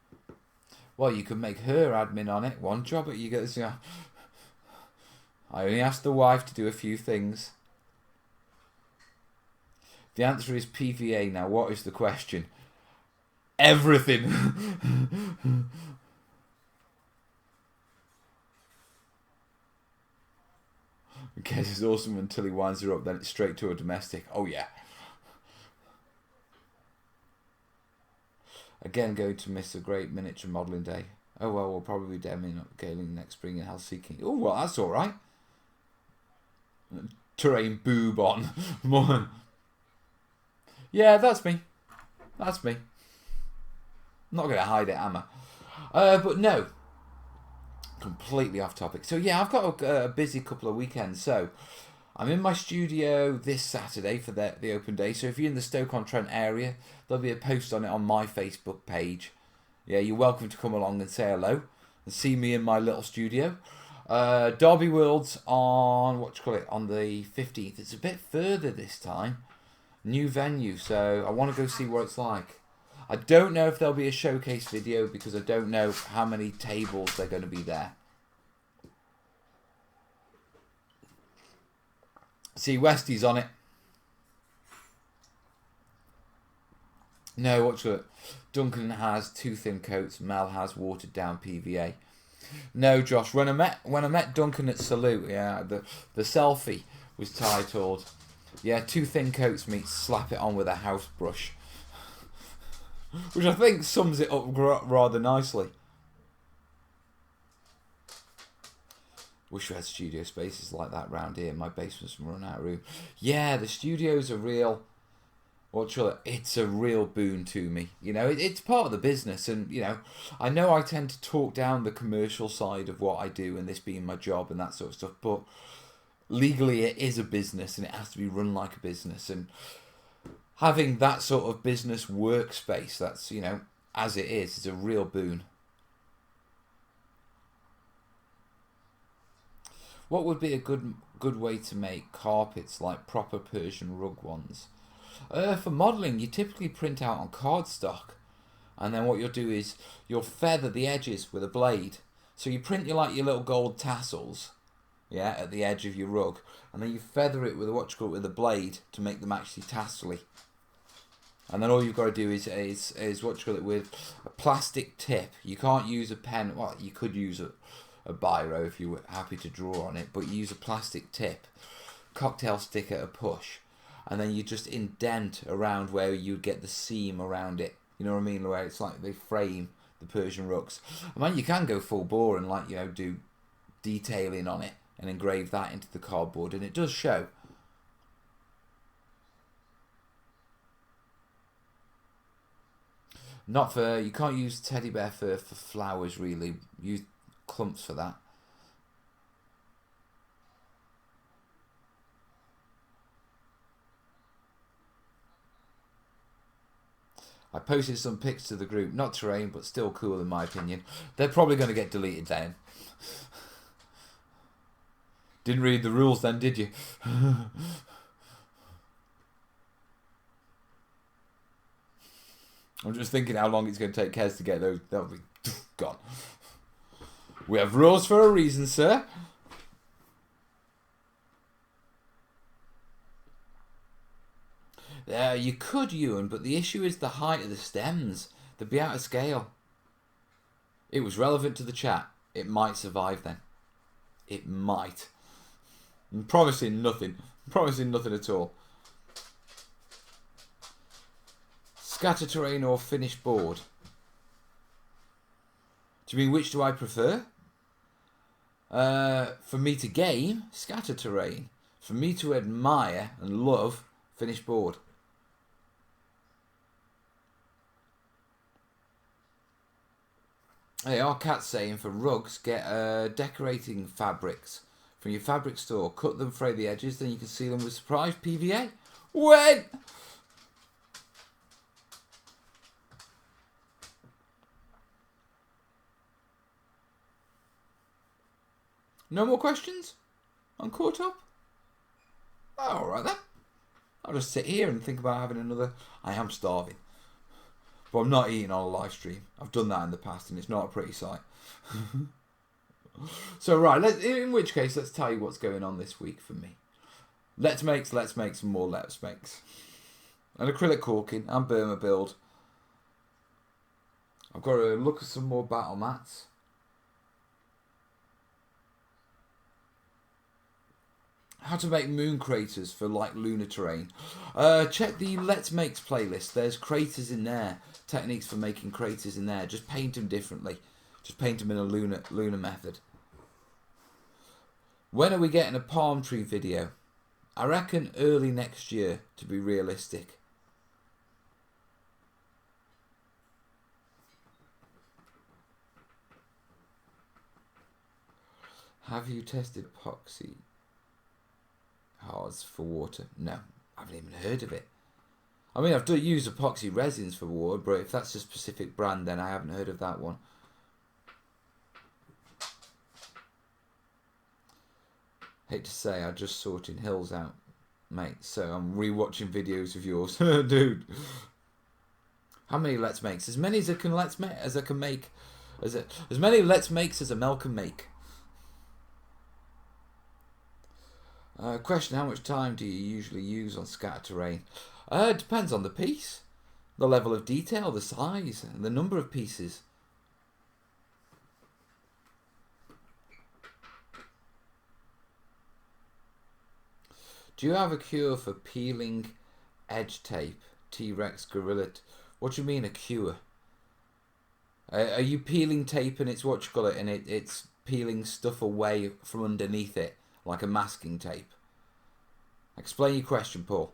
Well, you could make her admin on it. One job, but you get this. I only asked the wife to do a few things. The answer is PVA. Now, what is the question? Everything. Guess it's awesome until he winds her up, then it's straight to a domestic. Oh yeah. Again, going to miss a great miniature modelling day. Oh well, we'll probably be demoing up Galing next spring in Helsinki. Oh well, that's alright. Terrain boob on. Yeah, that's me. That's me. I'm not going to hide it, am I? But no. Completely off topic. So yeah, I've got a busy couple of weekends. So I'm in my studio this Saturday for the open day. So if you're in the Stoke-on-Trent area, there'll be a post on it on my Facebook page. Yeah, you're welcome to come along and say hello and see me in my little studio. Derby World's on, on the 15th. It's a bit further this time. New venue, so I want to go see what it's like. I don't know if there'll be a showcase video because I don't know how many tables they're going to be there. See, Westy's on it. No, watch it. Duncan has 2 thin coats. Mel has watered down PVA. No, Josh. When I met Duncan at Salute, yeah, the selfie was titled, yeah, 2 thin coats meets slap it on with a house brush, which I think sums it up rather nicely. Wish we had studio spaces like that round here. My basement's run out of room. Yeah, the studio's a real... It's a real boon to me. You know, it's part of the business, and you know I tend to talk down the commercial side of what I do, and this being my job and that sort of stuff. But legally, it is a business, and it has to be run like a business. And having that sort of business workspace, that's as it is a real boon. What would be a good way to make carpets like proper Persian rug ones? For modelling, you typically print out on cardstock, and then what you'll do is you'll feather the edges with a blade. So you print your little gold tassels, yeah, at the edge of your rug, and then you feather it with with a blade to make them actually tassely. And then all you've got to do is with a plastic tip. You can't use a pen. Well, you could use a biro if you were happy to draw on it, but you use a plastic tip, cocktail stick at a push. And then you just indent around where you'd get the seam around it. You know what I mean? Where it's like they frame the Persian rugs. I mean, you can go full bore and do detailing on it and engrave that into the cardboard, and it does show. You can't use teddy bear fur for flowers really. Use clumps for that. I posted some pics to the group, not terrain, but still cool in my opinion. They're probably going to get deleted then. Didn't read the rules then, did you? I'm just thinking how long it's going to take Kez to get those. That'll be gone. We have rules for a reason, sir. You could, Ewan, but the issue is the height of the stems. They'd be out of scale. It was relevant to the chat. It might survive then. It might. I'm promising nothing. I'm promising nothing at all. Scatter terrain or finished board? Do you mean which do I prefer? For me to game, scatter terrain. For me to admire and love, finished board. Hey, our cat's saying for rugs, get decorating fabrics from your fabric store. Cut them, fray the edges, then you can seal them with surprise PVA. When? No more questions? I'm caught up? Oh, alright then. I'll just sit here and think about having another... I am starving. But I'm not eating on a live stream. I've done that in the past and it's not a pretty sight. So right, in which case, let's tell you what's going on this week for me. Let's make some more Let's Makes. An acrylic corking and Burma build. I've got to look at some more battle mats. How to make moon craters for lunar terrain. Check the Let's Makes playlist. There's craters in there. Techniques for making craters in there. Just paint them differently. Just paint them in a lunar method. When are we getting a palm tree video? I reckon early next year, to be realistic. Have you tested epoxy hards for water? No, I haven't even heard of it. I mean, I've used epoxy resins for water, but if that's a specific brand, then I haven't heard of that one. Hate to say, I just sorting hills out, mate. So I'm rewatching videos of yours, dude. How many Let's Makes? As many as I can make. As many Let's Makes as a Mel can make. Question, how much time do you usually use on scatter terrain? It depends on the piece, the level of detail, the size, and the number of pieces. Do you have a cure for peeling edge tape? T-Rex Gorilla. What do you mean a cure? Are you peeling tape and it's what you call it, and it's peeling stuff away from underneath it, like a masking tape? Explain your question, Paul.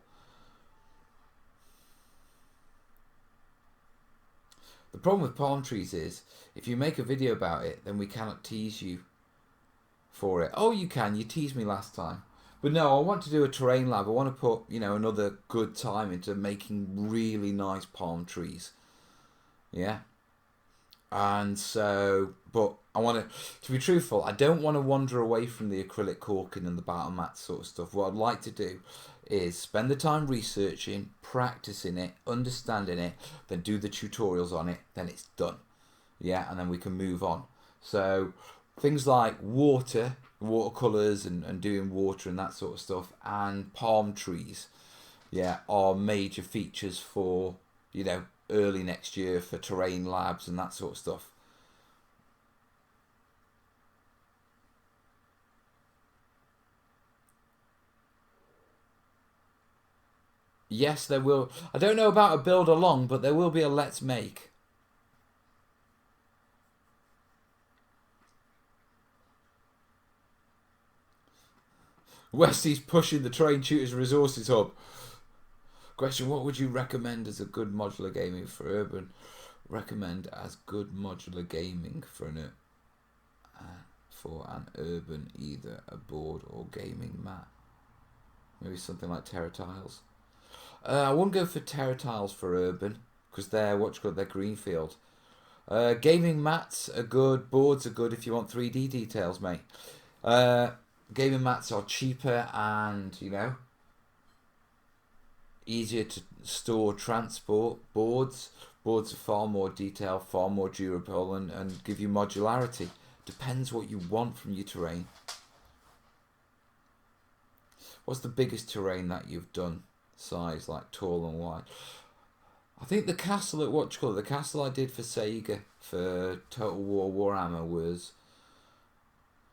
The problem with palm trees is, if you make a video about it, then we cannot tease you for it. Oh, you can. You teased me last time. But no, I want to do a terrain lab. I want to put, you know, another good time into making really nice palm trees. Yeah. And so, but I want to be truthful, I don't want to wander away from the acrylic caulking and the battle mat sort of stuff. What I'd like to do is spend the time researching, practicing it, understanding it, then do the tutorials on it, then it's done. Yeah, and then we can move on. So things like watercolours and doing water and that sort of stuff, and palm trees, yeah, are major features for, you know, early next year for terrain labs and that sort of stuff. Yes, there will. I don't know about a build along, but there will be a let's make. Westy's pushing the Terrain Tutors Resources Hub. Question, what would you recommend as a good modular gaming for urban? Recommend as good modular gaming for an urban, either a board or gaming mat. Maybe something like Terra Tiles. I wouldn't go for Terra Tiles for urban, because they're they're greenfield. Gaming mats are good, boards are good if you want 3D details, mate. Gaming mats are cheaper and, you know, easier to store, transport. Boards are far more detailed, far more durable, and give you modularity. Depends what you want from your terrain. What's the biggest terrain that you've done? Size, like tall and wide. I think the castle at the castle I did for Sega for Total War Warhammer was,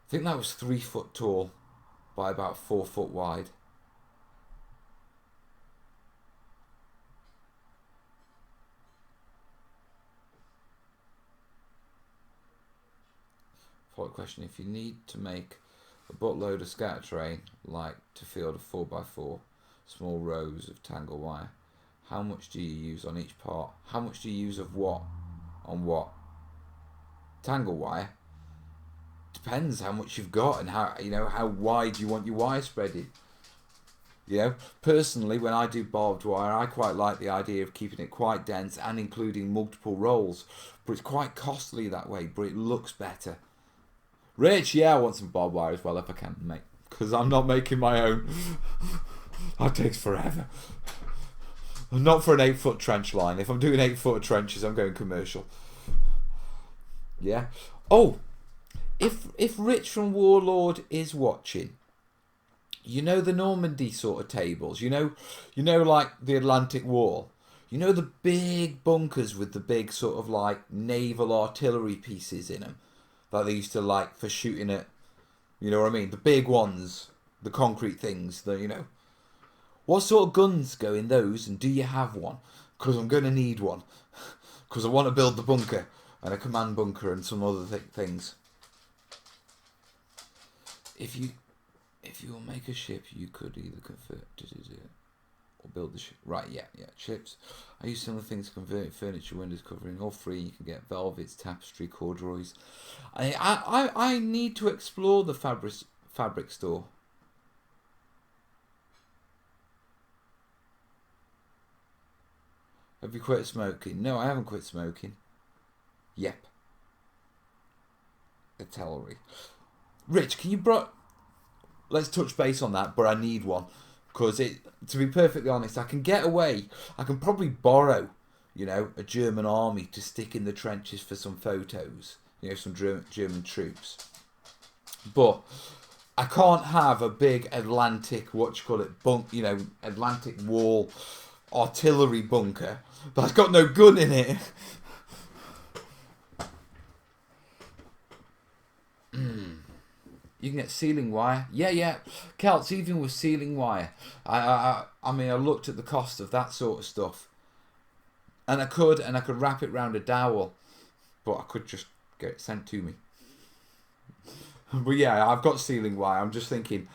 I think that was 3 foot tall by about 4 foot wide. Follow-up question, if you need to make a buttload of scatter terrain, like to field a 4x4, small rows of tangle wire, how much do you use on each part? How much do you use of what? On what? Tangle wire? Depends how much you've got and how, you know, how wide you want your wire spreading. You know, personally, when I do barbed wire, I quite like the idea of keeping it quite dense and including multiple rolls. But it's quite costly that way, but it looks better. Rich, yeah, I want some barbed wire as well if I can, mate. Because I'm not making my own. That takes forever. I'm not for an 8 foot trench line. If I'm doing 8 foot trenches, I'm going commercial. Yeah. Oh, if Rich from Warlord is watching, you know the Normandy sort of tables. You know, like the Atlantic Wall. You know the big bunkers with the big sort of like naval artillery pieces in them that they used to like for shooting at. You know what I mean? The big ones, the concrete things. You know. What sort of guns go in those, and do you have one? Because I'm going to need one. Because I want to build the bunker, and a command bunker, and some other things. If you will make a ship, you could either convert or build the ship. Right, yeah, ships. I use similar things to convert furniture, windows, covering, all free. You can get velvets, tapestry, corduroys. I need to explore the fabric store. Have you quit smoking? No, I haven't quit smoking. Yep. Artillery. Rich, can you let's touch base on that, but I need one. Because to be perfectly honest, I can get away. I can probably borrow, you know, a German army to stick in the trenches for some photos. You know, some German troops. But I can't have a big Atlantic, Atlantic wall artillery bunker that's got no gun in it. You can get ceiling wire. Yeah. Celts, even with ceiling wire. I mean, I looked at the cost of that sort of stuff. And I could wrap it round a dowel. But I could just get it sent to me. But yeah, I've got ceiling wire. I'm just thinking,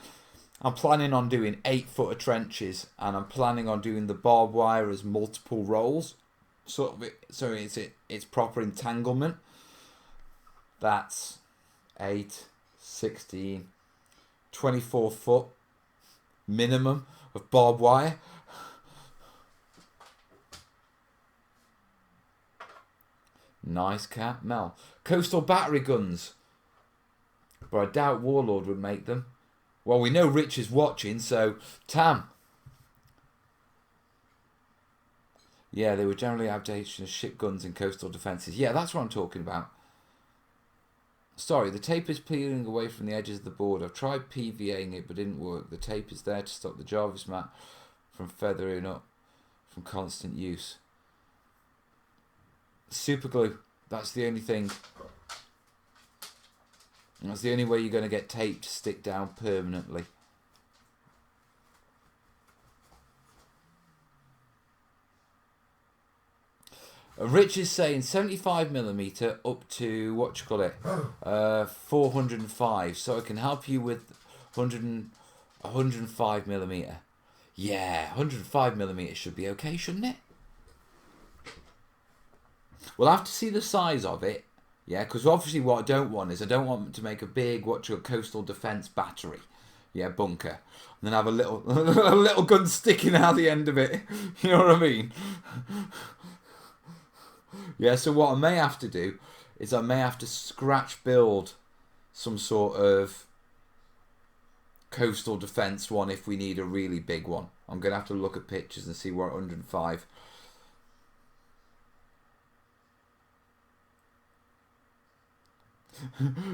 I'm planning on doing 8-footer trenches. And I'm planning on doing the barbed wire as multiple rolls. So it's proper entanglement. That's 8... 16, 24 foot minimum of barbed wire. Nice cat, Mel. Coastal battery guns. But I doubt Warlord would make them. Well, we know Rich is watching, so Tam. Yeah, they were generally adaptation of ship guns in coastal defences. Yeah, that's what I'm talking about. Sorry, the tape is peeling away from the edges of the board. I've tried PVAing it, but it didn't work. The tape is there to stop the Jarvis mat from feathering up from constant use. Super glue. That's the only thing. That's the only way you're going to get tape to stick down permanently. Rich is saying 75mm up to 405, so I can help you with 105mm. Yeah, 105mm should be okay, shouldn't it? We'll have to see the size of it, yeah, because obviously what I don't want to make a big coastal defence battery, yeah, bunker, and then have a little a little gun sticking out the end of it. You know what I mean? Yeah, so what I may have to do is I may have to scratch build some sort of coastal defence one if we need a really big one. I'm going to have to look at pictures and see what 105.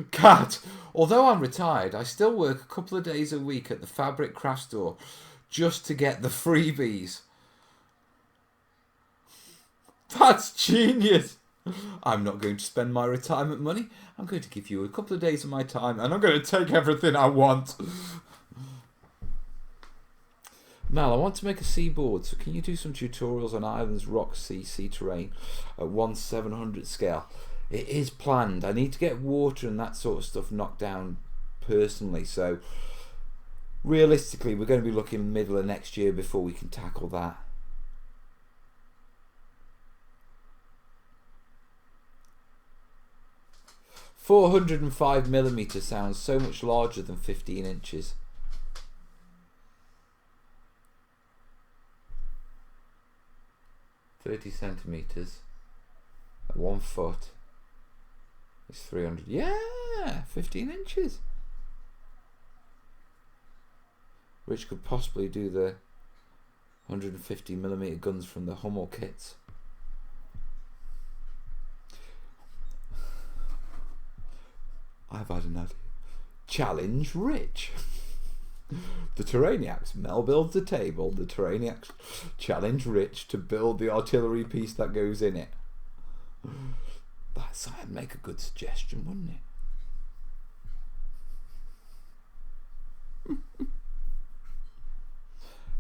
Cat, although I'm retired, I still work a couple of days a week at the fabric craft store just to get the freebies. That's genius. I'm not going to spend my retirement money. I'm going to give you a couple of days of my time and I'm going to take everything I want. Mel, I want to make a seaboard, so can you do some tutorials on islands, rocks, sea terrain at 1/700 scale? It is planned. I need to get water and that sort of stuff knocked down personally, so realistically we're going to be looking middle of next year before we can tackle that. .405mm sounds so much larger than 15 inches. .30cm at 1 foot is 300. Yeah, 15 inches. Which could possibly do the 150mm guns from the Hummel kits. I've had an idea. Challenge Rich. The terrainiacs. Mel builds a table. The terrainiacs challenge Rich to build the artillery piece that goes in it. That'd make a good suggestion, wouldn't it?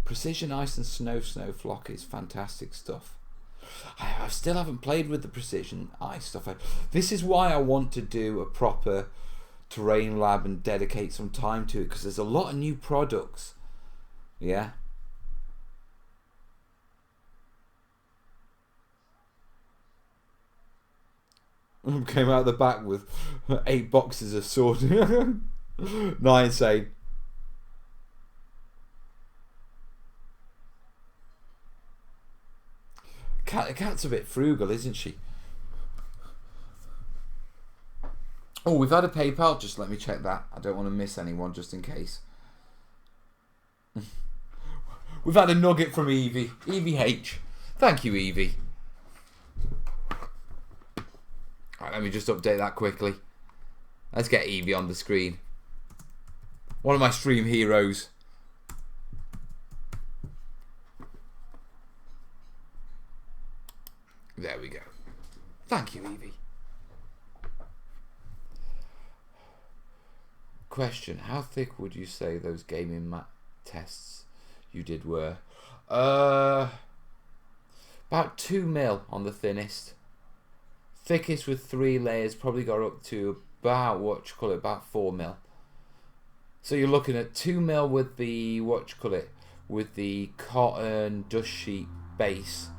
Precision Ice and Snow Flock is fantastic stuff. I still haven't played with the Precision Ice stuff. This is why I want to do a proper terrain lab and dedicate some time to it, because there's a lot of new products. Yeah. Came out the back with 8 boxes of sword. No, insane. Cat's a bit frugal, isn't she? Oh, we've had a PayPal. Just let me check that. I don't want to miss anyone, just in case. We've had a nugget from Evie. Evie H. Thank you, Evie. Alright, let me just update that quickly. Let's get Evie on the screen. One of my stream heroes. There we go. Thank you, Evie. Question: how thick would you say those gaming mat tests you did were? About 2 mil on the thinnest. Thickest with 3 layers probably got up to about, what you call it, about 4 mil. So you're looking at 2 mil with the, what you call it, with the cotton dust sheet base,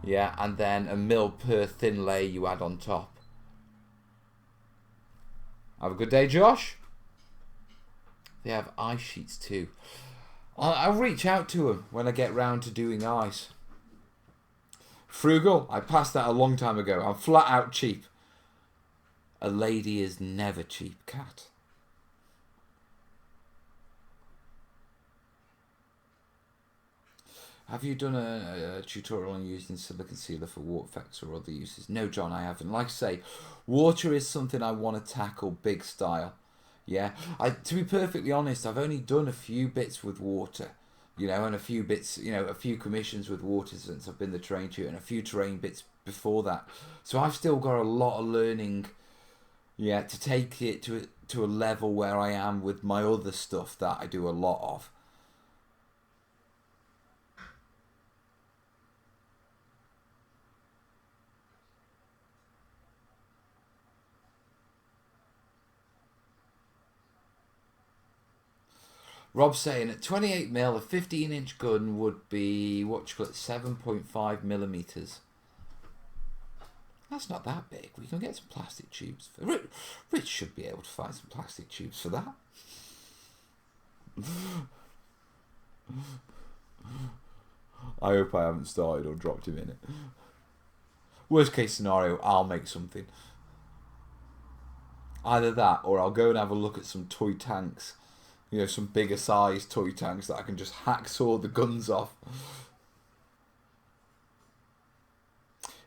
yeah, and then 1 mil per thin layer you add on top. Have a good day, Josh. They have ice sheets too. I'll reach out to them when I get round to doing ice. Frugal, I passed that a long time ago. I'm flat out cheap. A lady is never cheap, Cat. Have you done a tutorial on using silicone sealer for water effects or other uses? No, John, I haven't. Like I say, water is something I want to tackle big style. Yeah, to be perfectly honest, I've only done a few bits with water, you know, and a few bits, you know, a few commissions with water since I've been the terrain tutor, and a few terrain bits before that. So I've still got a lot of learning, yeah, to take it to a level where I am with my other stuff that I do a lot of. Rob's saying at 28mm, a 15-inch gun would be, what you call it, 7.5mm. That's not that big. We can get some plastic tubes. Rich should be able to find some plastic tubes for that. I hope I haven't started or dropped him in it. Worst case scenario, I'll make something. Either that, or I'll go and have a look at some toy tanks. You know, some bigger size toy tanks that I can just hacksaw the guns off.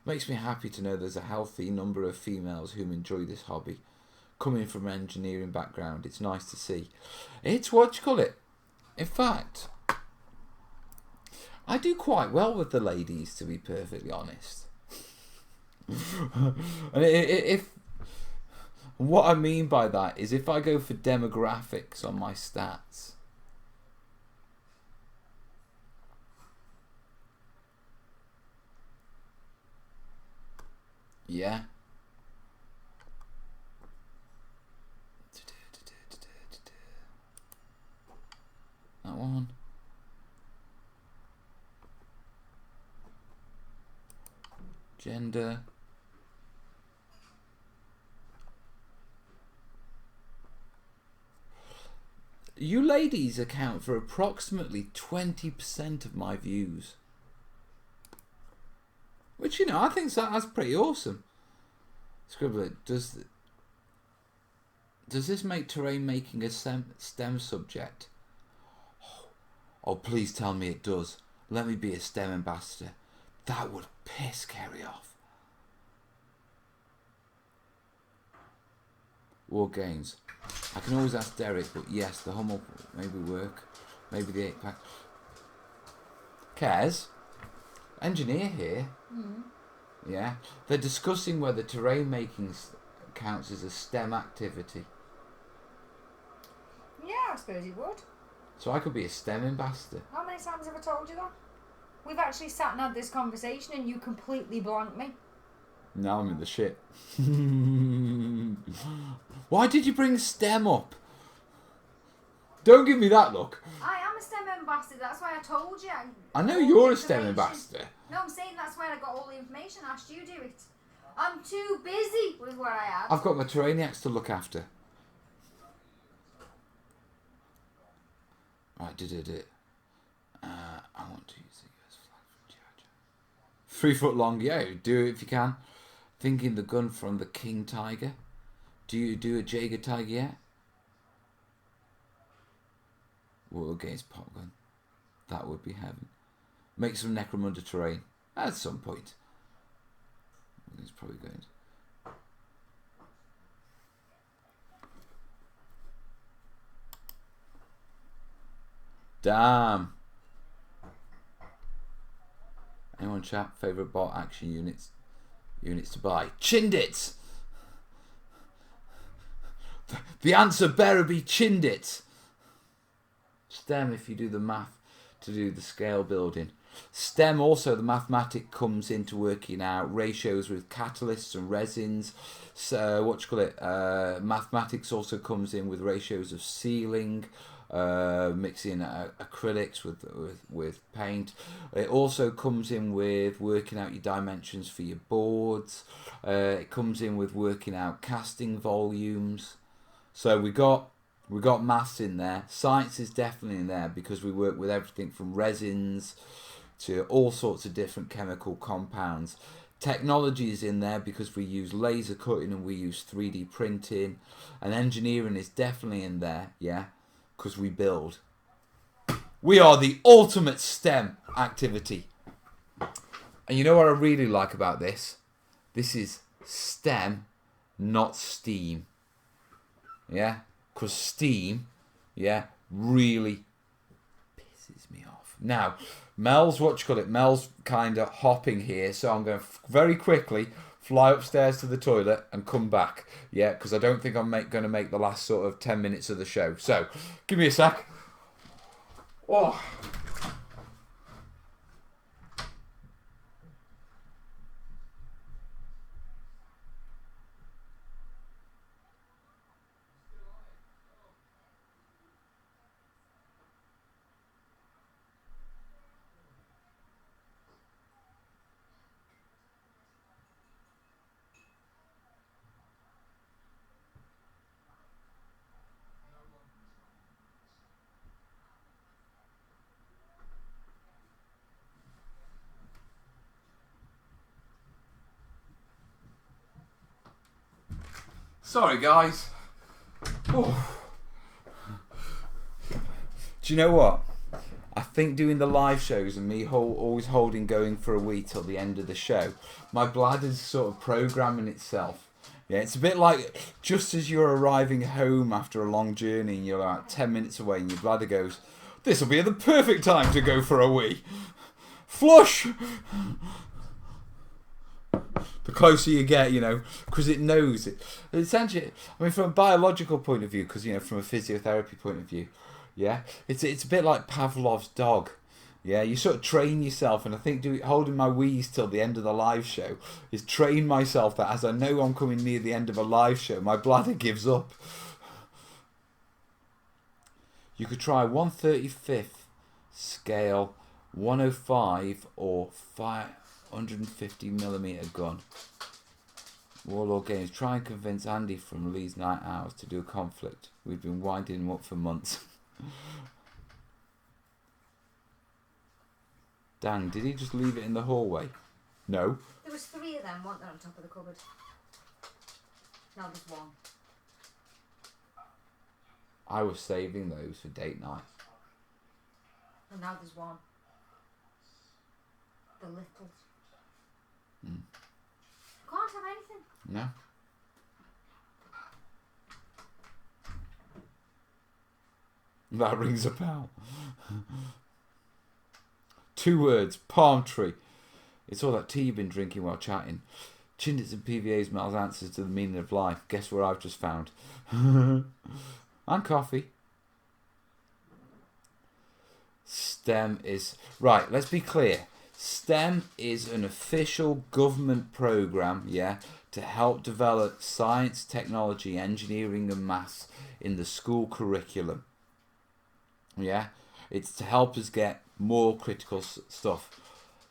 Makes me happy to know there's a healthy number of females who enjoy this hobby. Coming from an engineering background, it's nice to see. It's what you call it. In fact, I do quite well with the ladies, to be perfectly honest. And if what I mean by that is if I go for demographics on my stats, yeah, that one, gender, you ladies account for approximately 20% of my views. Which, you know, I think that's pretty awesome. Scribbler, does this make terrain making a STEM subject? Oh, please tell me it does. Let me be a STEM ambassador. That would piss Kerry off. War games. I can always ask Derek, but yes, the Hummel maybe work. Maybe the 8-pack. Kez, engineer here. Mm. Yeah, they're discussing whether terrain making counts as a STEM activity. Yeah, I suppose it would. So I could be a STEM ambassador. How many times have I told you that? We've actually sat and had this conversation and you completely blanked me. Now I'm in the shit. Why did you bring STEM up? Don't give me that look. I am a STEM ambassador, that's why I told you. I know you're a STEM ambassador. No, I'm saying that's why I got all the information, asked you do it. I'm too busy with what I have. I've got my terrainiacs to look after. Right, did it. I want to use the US flag from Georgia. 3 foot long, yeah, do it if you can. Thinking the gun from the King Tiger. Do you do a Jaeger Tiger yet? War against pop gun. That would be heaven. Make some Necromunda terrain at some point. It's probably going to. Damn. Anyone chat? Favourite bot action units? Units to buy. Chindits! The answer better be Chindits. STEM if you do the math to do the scale building. STEM also, the mathematic comes into working out ratios with catalysts and resins. So mathematics also comes in with ratios of sealing, mixing acrylics with paint. It also comes in with working out your dimensions for your boards. It comes in with working out casting volumes. So we got maths in there. Science is definitely in there because we work with everything from resins to all sorts of different chemical compounds. Technology is in there because we use laser cutting and we use 3D printing. And engineering is definitely in there, yeah, because we build. We are the ultimate STEM activity. And you know what I really like about this? This is STEM, not STEAM. Yeah? Because STEAM, yeah, really pisses me off. Now, Mel's Mel's kind of hopping here, so I'm going to very quickly fly upstairs to the toilet and come back. Yeah, because I don't think I'm going to make the last sort of 10 minutes of the show. So, give me a sec. Oh. Sorry, guys. Oh. Do you know what? I think doing the live shows and me always holding going for a week till the end of the show, my bladder's sort of programming itself. Yeah, it's a bit like just as you're arriving home after a long journey and you're like 10 minutes away and your bladder goes, this will be the perfect time to go for a wee. Flush! The closer you get, you know, because it knows it. Essentially, I mean, from a biological point of view, because, you know, from a physiotherapy point of view, yeah, it's a bit like Pavlov's dog. Yeah, you sort of train yourself, and I think holding my wheeze till the end of the live show is train myself that as I know I'm coming near the end of a live show, my bladder gives up. You could try 1/35th scale, 105 or 550mm gun. Warlord Games. Try and convince Andy from Lee's Night Owls to do a conflict. We've been winding him up for months. Dang, did he just leave it in the hallway? No. There was 3 of them, weren't there, on top of the cupboard? Now there's 1. I was saving those for date night. And now there's 1. The littles. Can't have anything. No. That rings a bell. 2 words. Palm tree. It's all that tea you've been drinking while chatting. Chindits and PVA's Mel's answers to the meaning of life. Guess what I've just found? And coffee. STEM is... Right, let's be clear. STEM is an official government program, yeah, to help develop science, technology, engineering and maths in the school curriculum. Yeah, it's to help us get more critical stuff.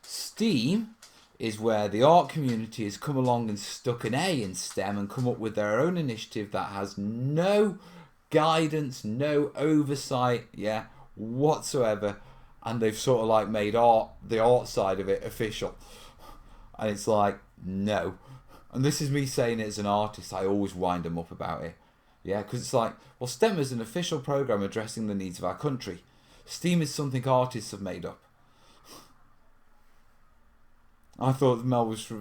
STEAM is where the art community has come along and stuck an A in STEM and come up with their own initiative that has no guidance, no oversight, yeah, whatsoever. And they've sort of like made the art side of it official. And it's like, no. And this is me saying it as an artist. I always wind them up about it. Yeah, because it's like, well, STEM is an official program addressing the needs of our country. STEAM is something artists have made up. I thought Mel was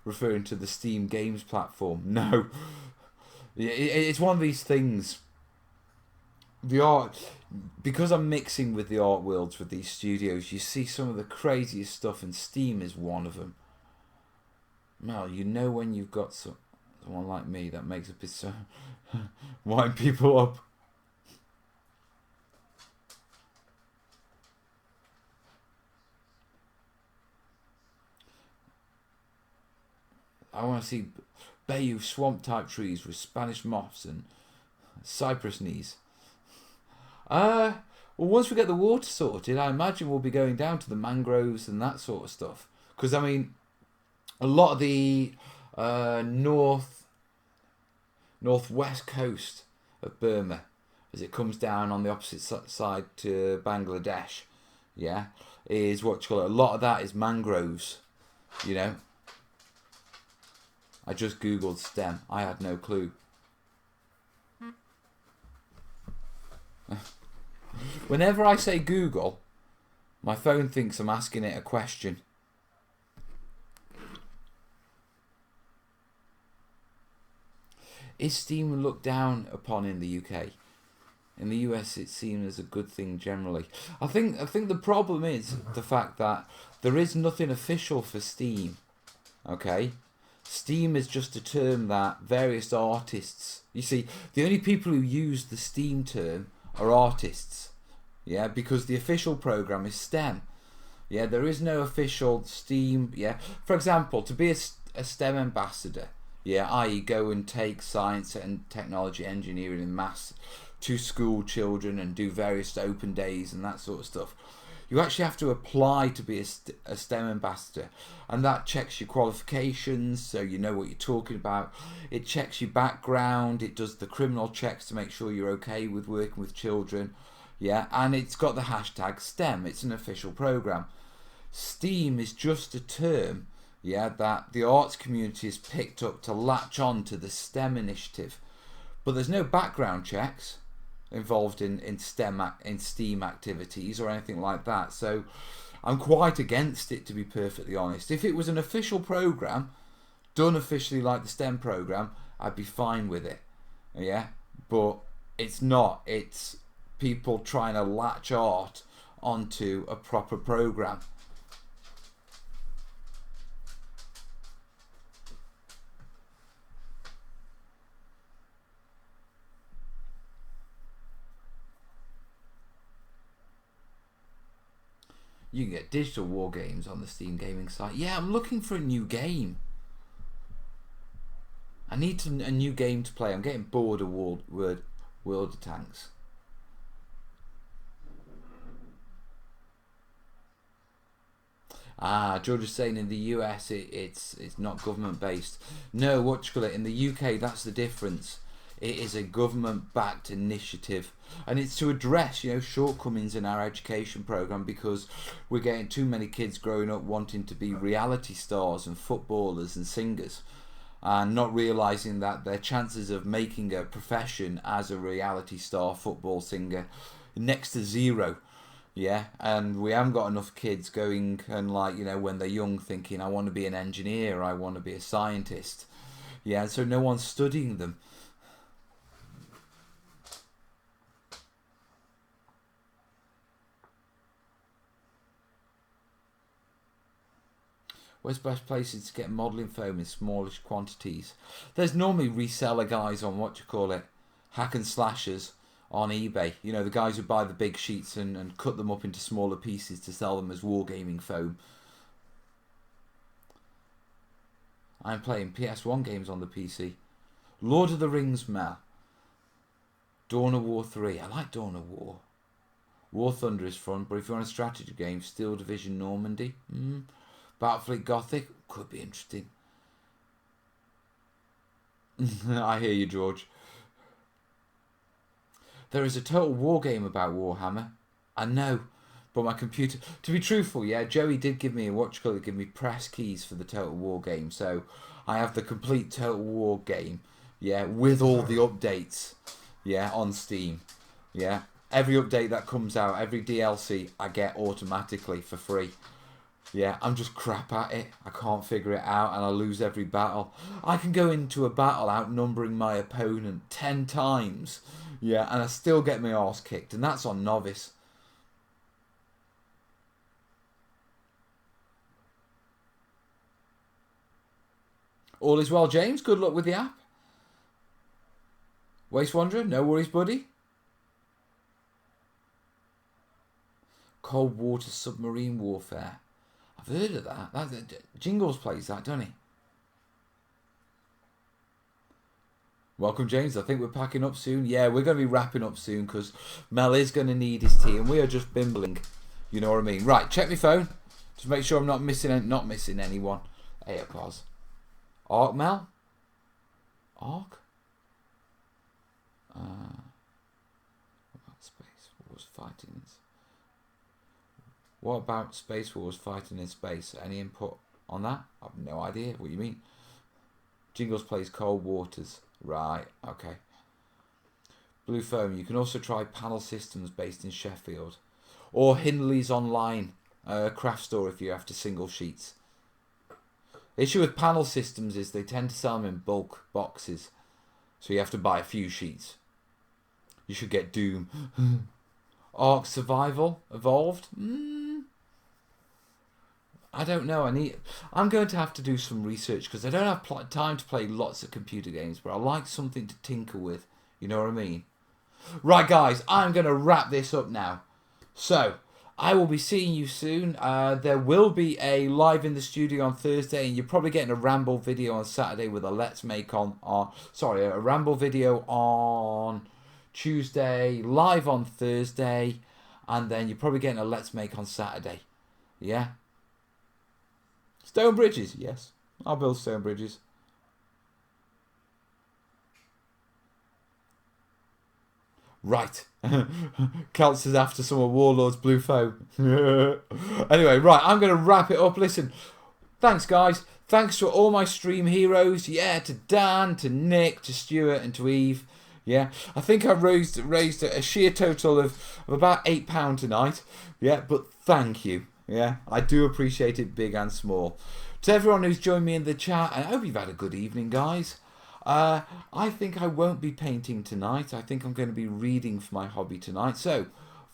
referring to the Steam games platform. No. It's one of these things. The art... because I'm mixing with the art worlds with these studios, you see some of the craziest stuff, and Steam is one of them. Well, you know when you've got someone like me that makes a bit so wind people up. I want to see bayou swamp type trees with Spanish moss and cypress knees. Well, once we get the water sorted, I imagine we'll be going down to the mangroves and that sort of stuff. Because, I mean, a lot of the northwest coast of Burma, as it comes down on the opposite side to Bangladesh, yeah, is what you call it. A lot of that is mangroves, you know. I just googled STEM. I had no clue. Whenever I say Google, my phone thinks I'm asking it a question. Is STEAM looked down upon in the UK? In the US, it's seen as a good thing generally. I think the problem is the fact that there is nothing official for STEAM. Okay, STEAM is just a term that various artists. You see, the only people who use the STEAM term are artists. Yeah, because the official program is STEM. Yeah, there is no official STEAM. Yeah, for example, to be a STEM ambassador. Yeah, i.e. go and take science and technology, engineering and maths to school children and do various open days and that sort of stuff. You actually have to apply to be a STEM ambassador, and that checks your qualifications so you know what you're talking about. It checks your background, it does the criminal checks to make sure you're okay with working with children. Yeah, and it's got the hashtag STEM. It's an official program. STEAM is just a term, yeah, that the arts community has picked up to latch on to the STEM initiative. But there's no background checks involved in STEAM activities or anything like that. So I'm quite against it, to be perfectly honest. If it was an official program, done officially like the STEM program, I'd be fine with it. Yeah, but it's not. It's people trying to latch art onto a proper program. You can get digital war games on the Steam gaming site. Yeah, I'm looking for a new game. I need a new game to play. I'm getting bored of World of Tanks. George is saying in the US it's not government based. No, what you call it, in the UK that's the difference. It is a government-backed initiative, and it's to address, shortcomings in our education program, because we're getting too many kids growing up wanting to be reality stars and footballers and singers, and not realizing that their chances of making a profession as a reality star football singer next to zero. Yeah, and we haven't got enough kids going and when they're young thinking, I want to be an engineer, I want to be a scientist. Yeah, so no one's studying them. Where's the best places to get modelling foam in smallish quantities? There's normally reseller guys on hack and slashers on eBay. The guys who buy the big sheets and cut them up into smaller pieces to sell them as wargaming foam. I'm playing PS1 games on the PC. Lord of the Rings, Mel. Dawn of War 3. I like Dawn of War. War Thunder is fun, but if you want a strategy game, Steel Division Normandy. Battlefleet Gothic could be interesting. I hear you, George. There is a Total War game about Warhammer. I know, but my computer... To be truthful, yeah, Joey did give me give me press keys for the Total War game, so I have the complete Total War game, yeah, with all the updates, yeah, on Steam, yeah. Every update that comes out, every DLC, I get automatically for free. Yeah, I'm just crap at it. I can't figure it out and I lose every battle. I can go into a battle outnumbering my opponent 10 times. Yeah, and I still get my arse kicked, and that's on novice. All is well, James. Good luck with the app. Waste Wanderer, no worries, buddy. Cold water submarine warfare. I've heard of that. Jingles plays that, doesn't he? Welcome, James. I think we're packing up soon. Yeah, we're going to be wrapping up soon because Mel is going to need his tea and we are just bimbling. You know what I mean? Right, check my phone. Just make sure I'm not missing anyone. Hey, pause. Arc, Mel? Arc? Space Wars fighting. What about Space Wars fighting in space? Any input on that? I have no idea what you mean. Jingles plays Cold Waters. Right, okay. Blue Foam, you can also try Panel Systems based in Sheffield. Or Hindley's Online craft store if you're after single sheets. The issue with Panel Systems is they tend to sell them in bulk boxes. So you have to buy a few sheets. You should get Doom. Ark Survival Evolved? I don't know. I'm going to have to do some research because I don't have time to play lots of computer games, but I like something to tinker with. You know what I mean? Right, guys, I'm going to wrap this up now. So, I will be seeing you soon. There will be a live in the studio on Thursday, and you're probably getting a ramble video on Saturday with a Let's Make a ramble video on Tuesday, live on Thursday, and then you're probably getting a Let's Make on Saturday. Yeah? Stone bridges, yes. I'll build stone bridges. Right. Celts is after some of Warlord's blue foam. Anyway, right, I'm going to wrap it up. Listen, thanks, guys. Thanks to all my stream heroes. Yeah, to Dan, to Nick, to Stuart, and to Eve. Yeah, I think I raised a sheer total of about £8 tonight. Yeah, but thank you. Yeah, I do appreciate it, big and small. To everyone who's joined me in the chat, I hope you've had a good evening, guys. I think I won't be painting tonight. I think I'm going to be reading for my hobby tonight. So,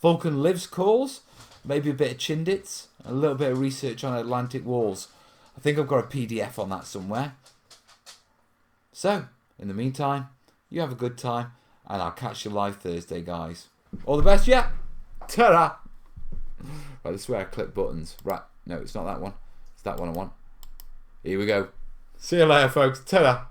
Vulcan Lives calls, maybe a bit of Chindits, a little bit of research on Atlantic walls. I think I've got a PDF on that somewhere. So, in the meantime, you have a good time, and I'll catch you live Thursday, guys. All the best, yeah? Ta-da! Right, this is where I click buttons. Right, no, it's not that one. It's that one I want. Here we go. See you later, folks. Ta-da!